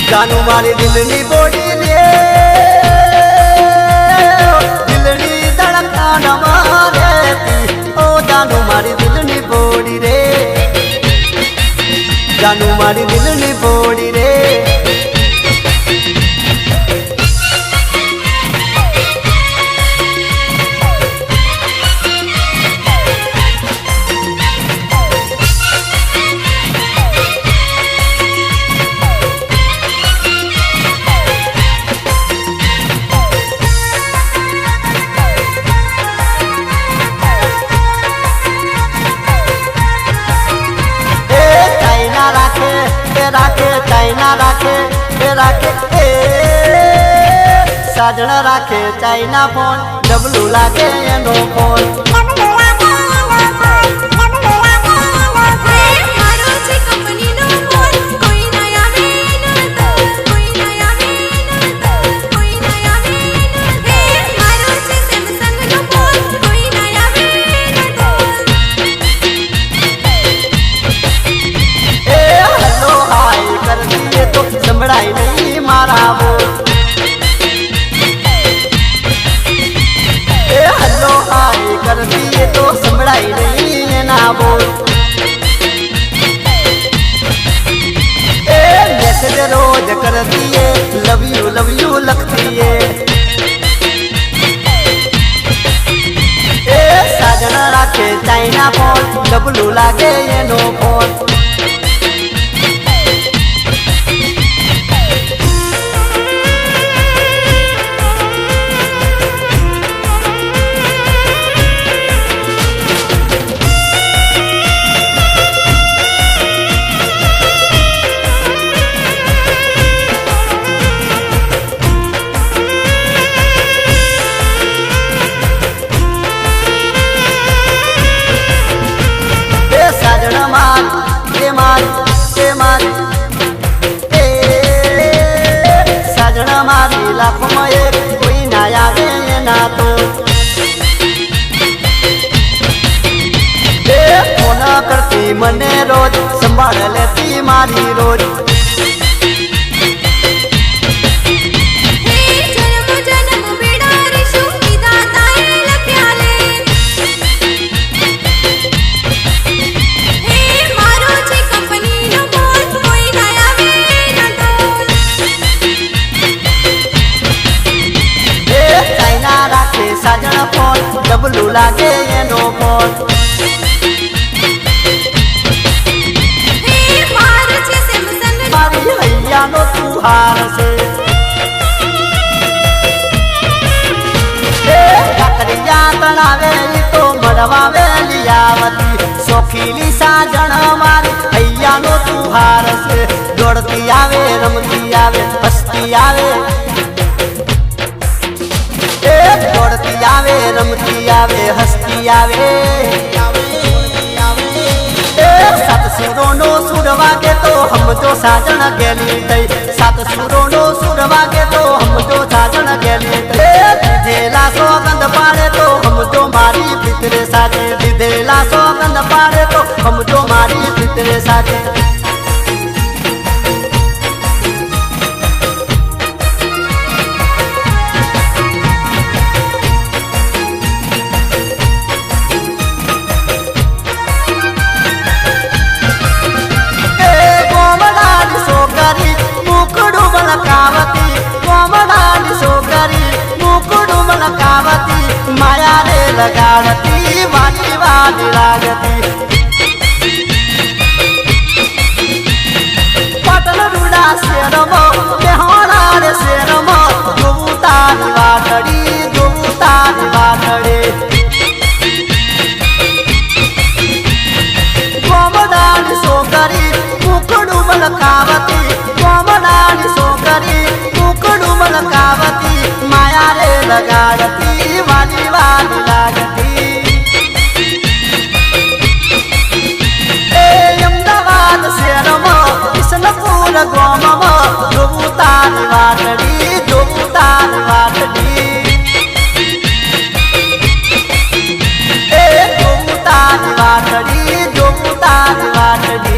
[SPEAKER 1] जानू मारी दिलनी बोड़ी रे दिलनी धड़कन मारे ओ जानू मारी दिलनी बोड़ी रे जानू मारी दिलनी बोड़ी रे साजन राखे चाइना फोन डबलू लागे एनो फोन मैसेज रोज करती है, लव यू लगती है। ए साजन राखे चाइना फोन, डबलू लागे ये नो फोन। साजना मारी लाखों में एक, कोई ना आवे ना तो। फोन करती मने रोज, संभाल लेती मारी रोज। साजन फोन, डबलू लागे ये नो फोन। मारी भैया नो तू हार से, ककरिया तनावे तो मरवावे लियावती। शौकीली साजन मारी भैया नो तू हार से, दौड़ती आवे रमती आवे हंसती आवे। दौड़ती आवे रमती आवे हंसती आवे। सात सुरों नो सुर वागे तो हम जो साजन गेली तई, सात सुरों नो सुर वागे तो हम जो साजन गेली तई। दिधेला सौगंध पाड़े तो हम जो मारी पितरे साजे, दिधेला सौगंध पाड़े तो हम जो मारी पितरे साजे। माया रे लगाड़ती वाली वाली लागती। पटल रूड़ा शेरमो बेहोरा रे शेरमो, दुबुतानी वाटड़ी दुबुतानी वाटड़ी। गोमदानी सोकरी कुकड़ू मलकावती, गोमदानी सोकरी कुकड़ू मलकावती। माया रे लगाड़ती वाली वाली लागती। अहमदाबाद शेरमो किशनपुर गोममो, दुबुतानी वाटड़ी दुबुतानी वाटड़ी। दुबुतानी वाटड़ी दुबुतानी वाटड़ी।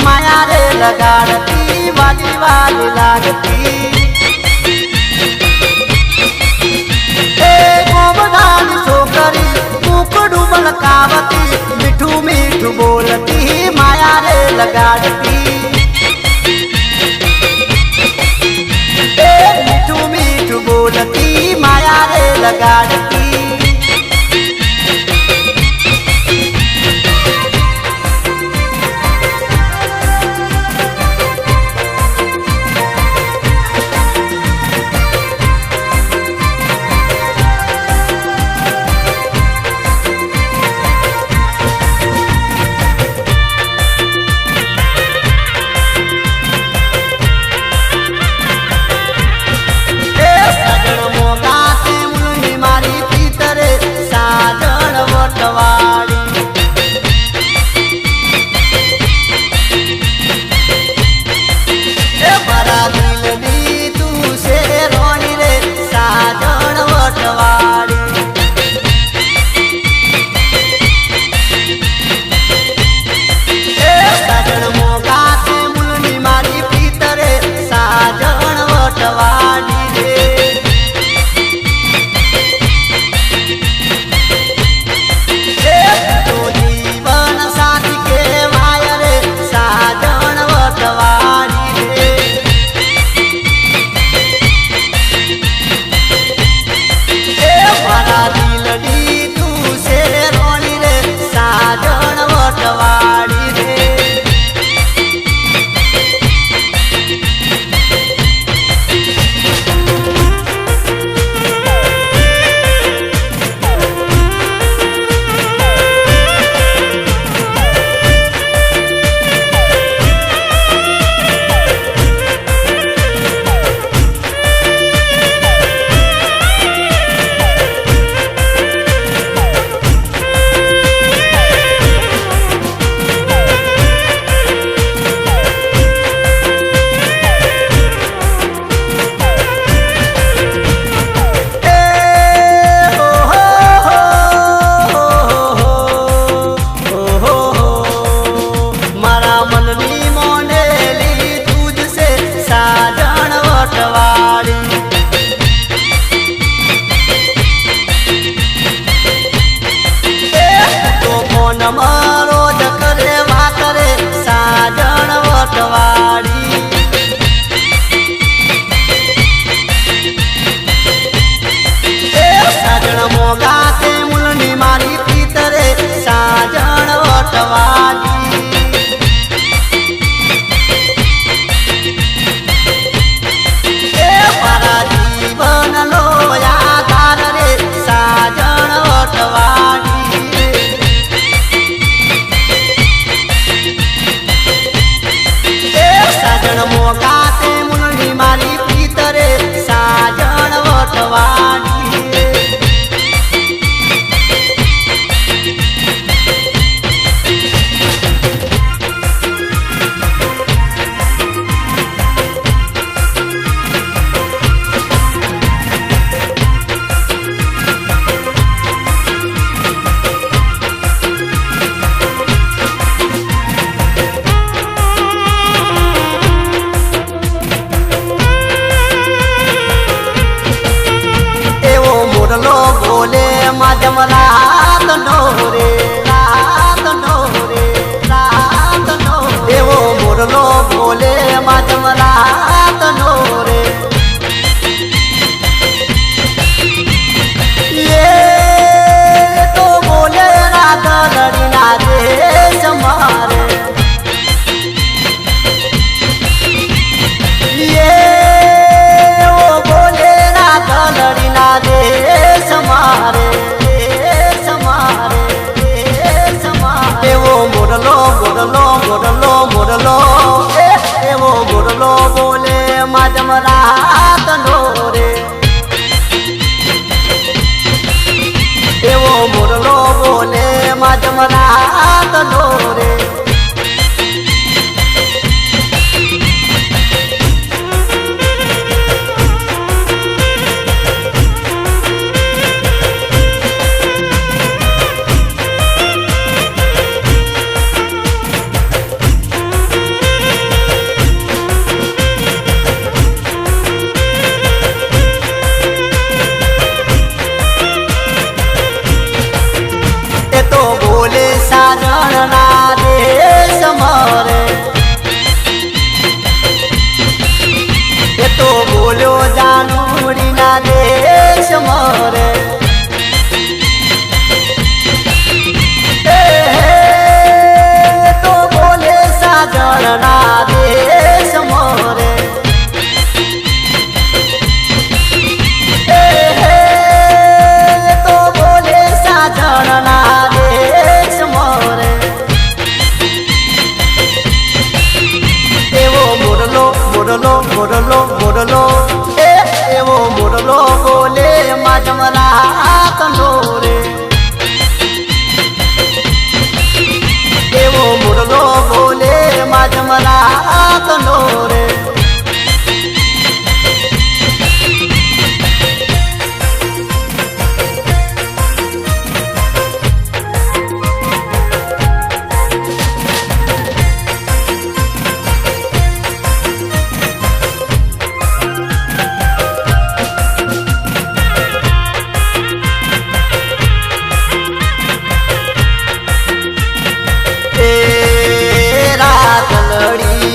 [SPEAKER 1] माया रे लगाड़ती वाली वाली लागती। छोकरी कुकड़ू बलकावती, मिठू मिठू बोलती माया रे लगाड़ती। मिठू मिठू बोलती माया रे लगाड़ती।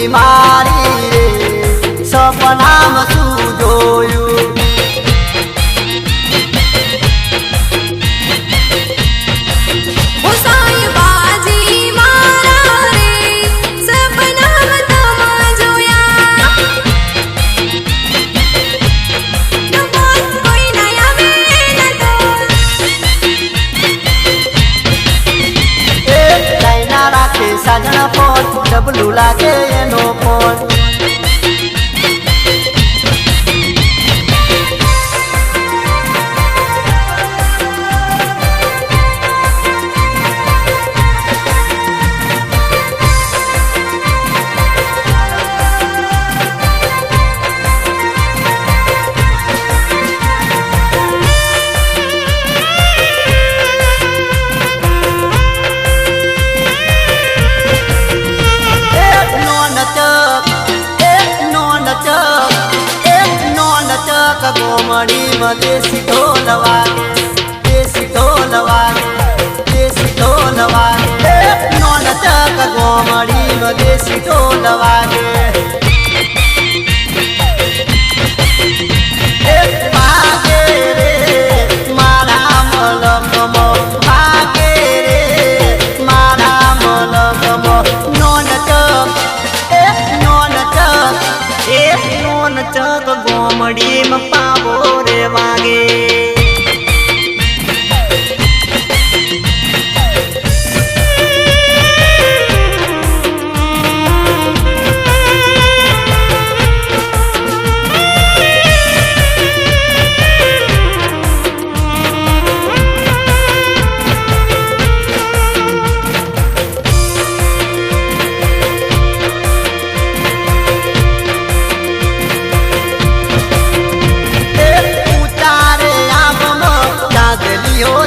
[SPEAKER 1] મારી રે સપનામાં શું જોયું સાજણા ફોન ડબલું લાગે એનો ફોન ગોમડીમાં દેશી ઢોલ વાગે દેશી ઢોલ વાગે દેશી ઢોલ વાગે નોન ચક ગોમડીમાં દેશી ઢોલ વાગે ભાગે રે મારા મલકમો ભાગે રે મારા મલકમો નોન ચક ગોમડીમાં પાવો રે વાગે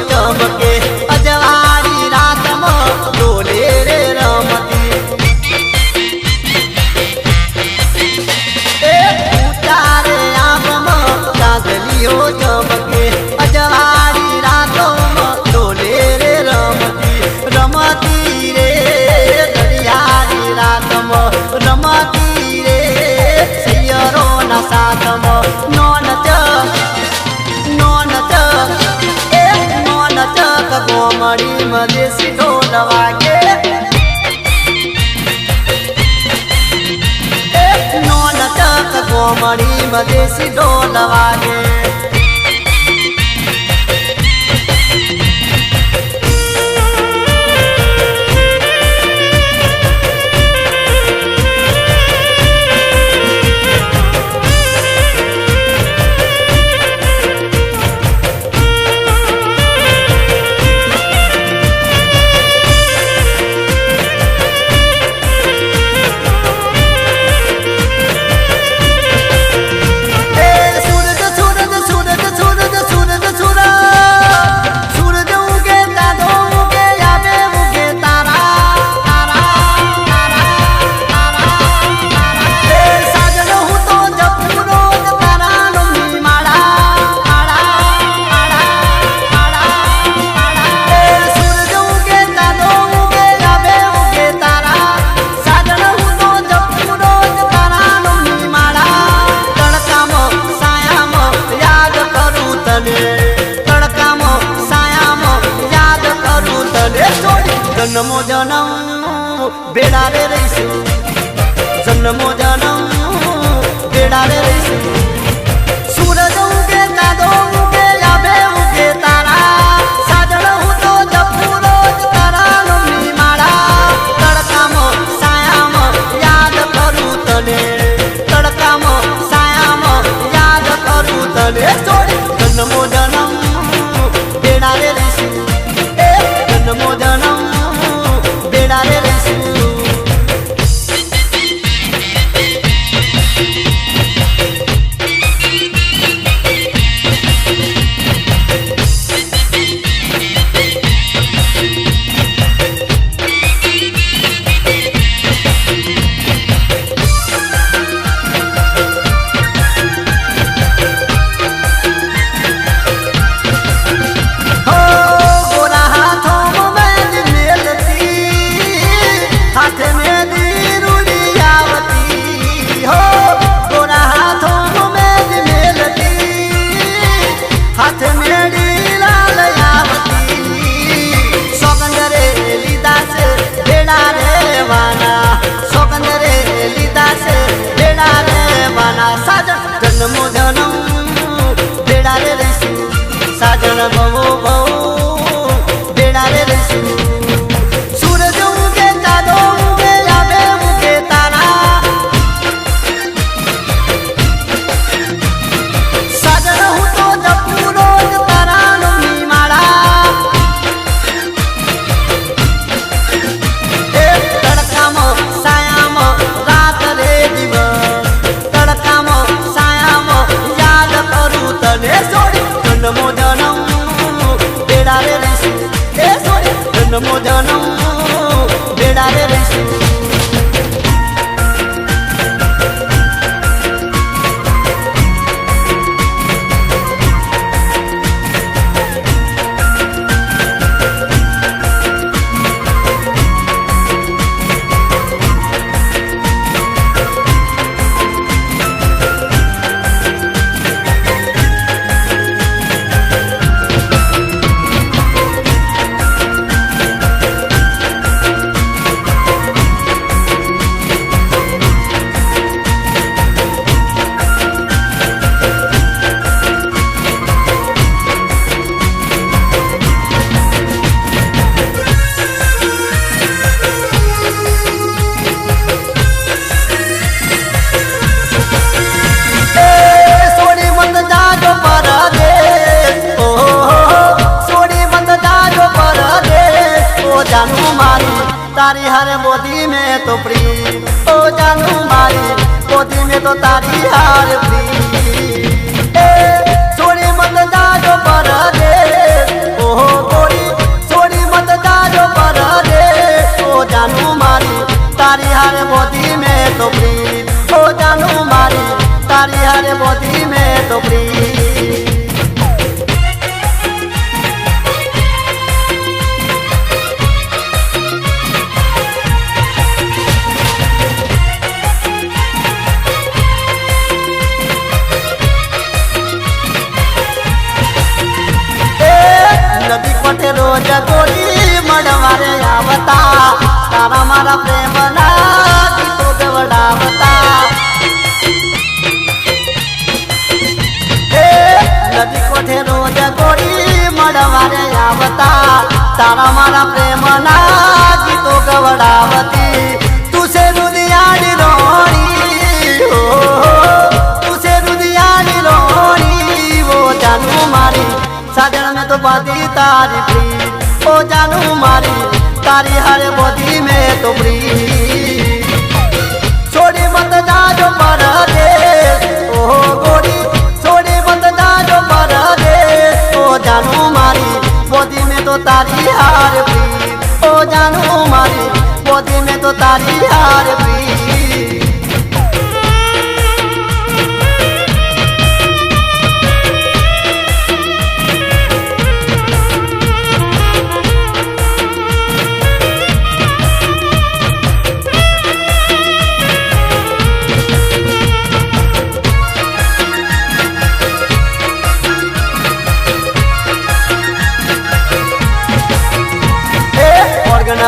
[SPEAKER 1] ચમકે અજવાળી રાતમાં ડોલે રે રમતી ઉતારે આંખમાં ચાંદલીઓ ચમકે અજવાળી રાતોમાં ડોલે રે રમતી રમતી રે દરિયાળી રાતમાં રમતી રે સૈયરોના સાથમાં ગોમડીમાં દેશી ઢોલ વાગે નોન ચક ગોમડીમાં દેશી ઢોલ વાગે જન્મો જન્મ ભેડા રે રહીશું જન્મો જન્મ ભેડા રે રહીશું સૂરજ ઉગે ચાંદો ઉગે આભે ઉગે તારા સાજણ હું તો જપું રોજ તારા નમની માળા તડકામાં સાયામાં યાદ કરું તને તડકામાં સાયામાં યાદ કરું તને છોડી જન્મો જન્મ ભેડા રે રહીશું જન્મો જન્મ ભેડા રે રહીશું જન્મો જન્મ બેડા રે રહીશું तारी हर मोदी में तो प्री ओ जानू मारी मोदी में तो तारी हार प्री छोड़ी मत जाओ परदेश ओ गोरी छोड़ी मत जाओ परदेश ओ जानू मारी तारी हर मोदी में तो प्री ओ जानू मारी तारी हर मोदी में तो प्री रोज गोरी मडवारे आवता तारा मारा प्रेम ना गीतो गवडावता नदी कोठे रोज गोरी मडवारे आवता तारा मारा प्रेम ना गीतो गवडावती तुसे रुदियाड़ी रोणी हो तुसे रुदियाड़ी रोणी वो जानू मारी साजन में तो बादी तारी प्री ओ जानू मारी तारी हर बोदी में तो प्री छोड़ी मत जाओ परदेश ओ गोरी छोड़ी मत जाओ परदेश ओ जानू मारी बोदी में तो तारी हार प्री ओ जानू मारी बोदी में तो तारी हार प्री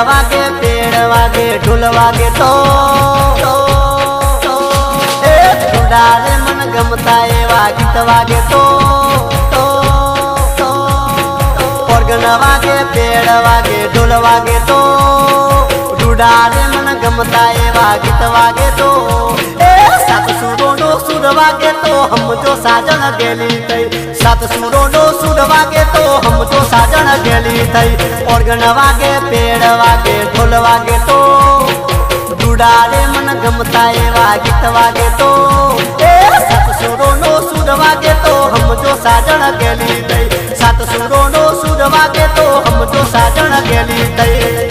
[SPEAKER 1] वागे पेड़ वागे ढोल वागे तो डाले मन गमता एवा गीत वागे तो ऑर्गन वागे पेड़ वागे ढोल वागे तो डाले मन गमता एवा गीत वागे तो सात सुरो नो सुर वागे तो हम जो साजन गेली तई सात सुरो नो सुर वागे तो हम जो साजन गेली तई ऑर्गन वागे पेड़ वागे ढोल वागे तो डुडारे मन गमता एवा गीत वागे तो सात सुरो नो सुर वागे तो हम जो साजन गेली तई सात सुरो नो सुर वागे तो हम जो साजन गेली तई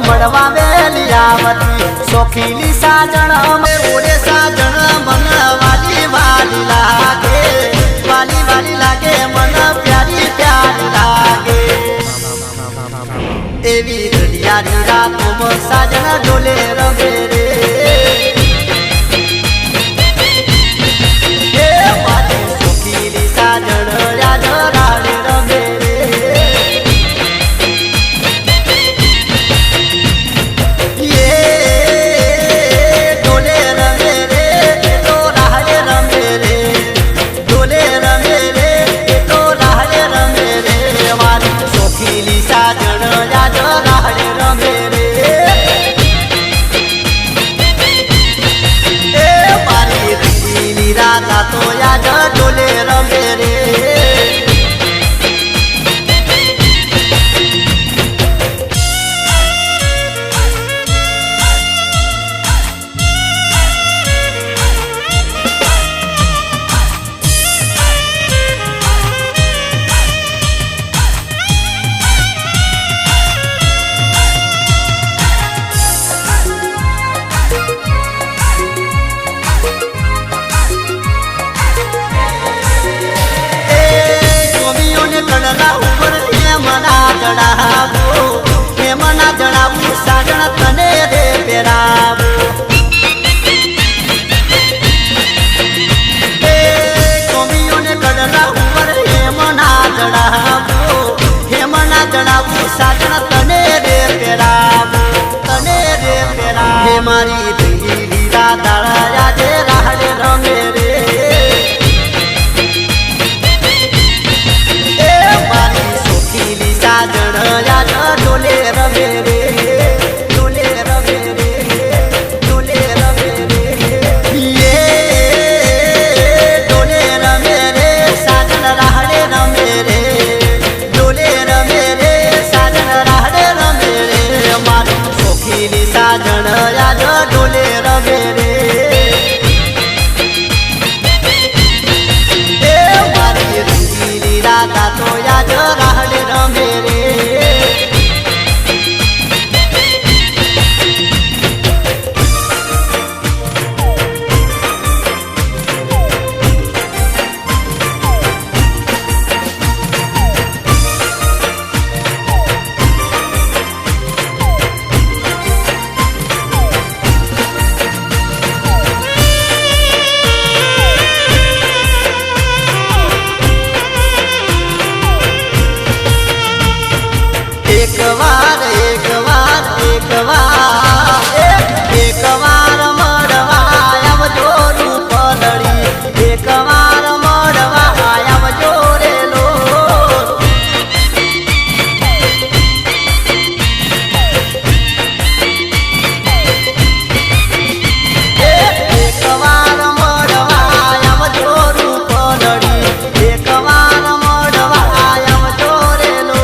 [SPEAKER 1] मड़वा वेलियावती सोखीली साजन में ओरे साजन मन वाली वाली लागे वाली वाली लागे मन प्यारी प्यारी लागे एवी गलियारी रातों में साजन डोले रवे रे वाली सोखीली साजन राज राड़े रवे दाड़ा जे राहड़े रमे रे ए मारी सोखीली साजण याद डोले रमे रे डोले रमे रे डोले रमे रे ये डोले रमे रे साजण राहड़े रमे रे डोले रमे रे साजण राहड़े रमे रे मारी सोखीली साजण याद डोले रमे रे ए मारी रंगीली राधा तो याद राहड़े रमे रे एक बार एक बार एक बार एक बार मड़वा आव जो रूप लड़ी एक बार मड़वा आव जो रे लो एक बार मड़वा आव जो रूप लड़ी एक बार मड़वा आव जो रे लो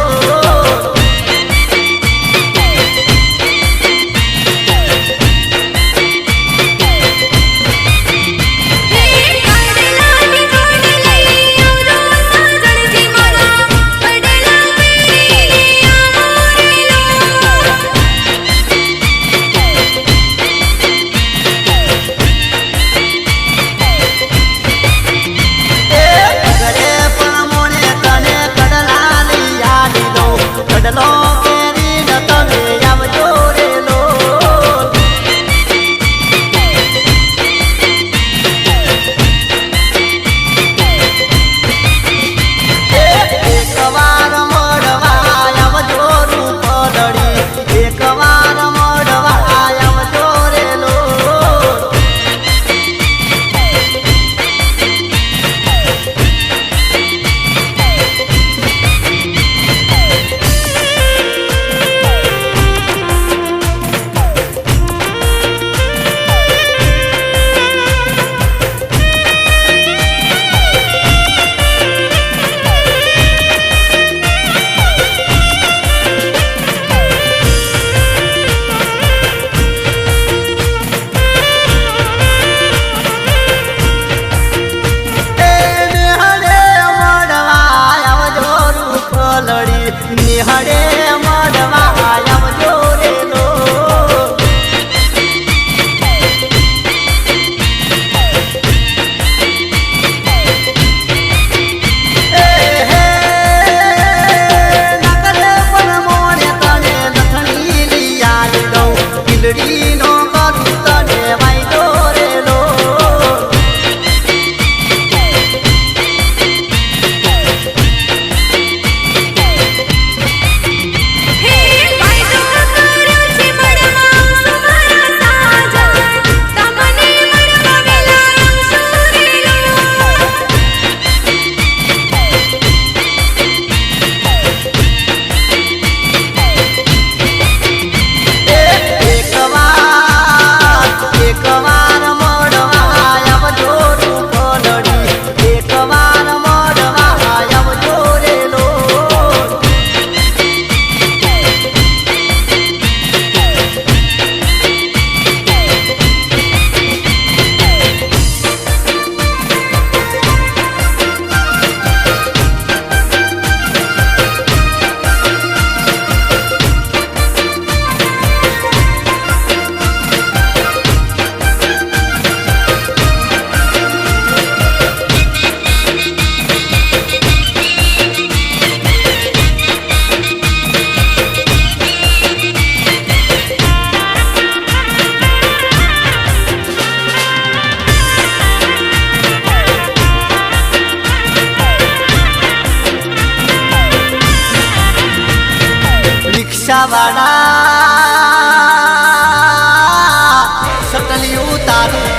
[SPEAKER 1] कडलो केरी न तमे आव जो रे लो एक बार मड़वा आव जो रूप लड़ी एक बार मड़वा आव जो रे लो निहड़े मड़वा आव जो रे लो नगरे पण मोने तने नथनी लिया दो किलड़ी नो करू तने वाई जो रे लो एक बार मड़वा आव जो रूप लड़ी एक बार मड़वा आव जो रे लो रिक्षावाला सटली उतार તારી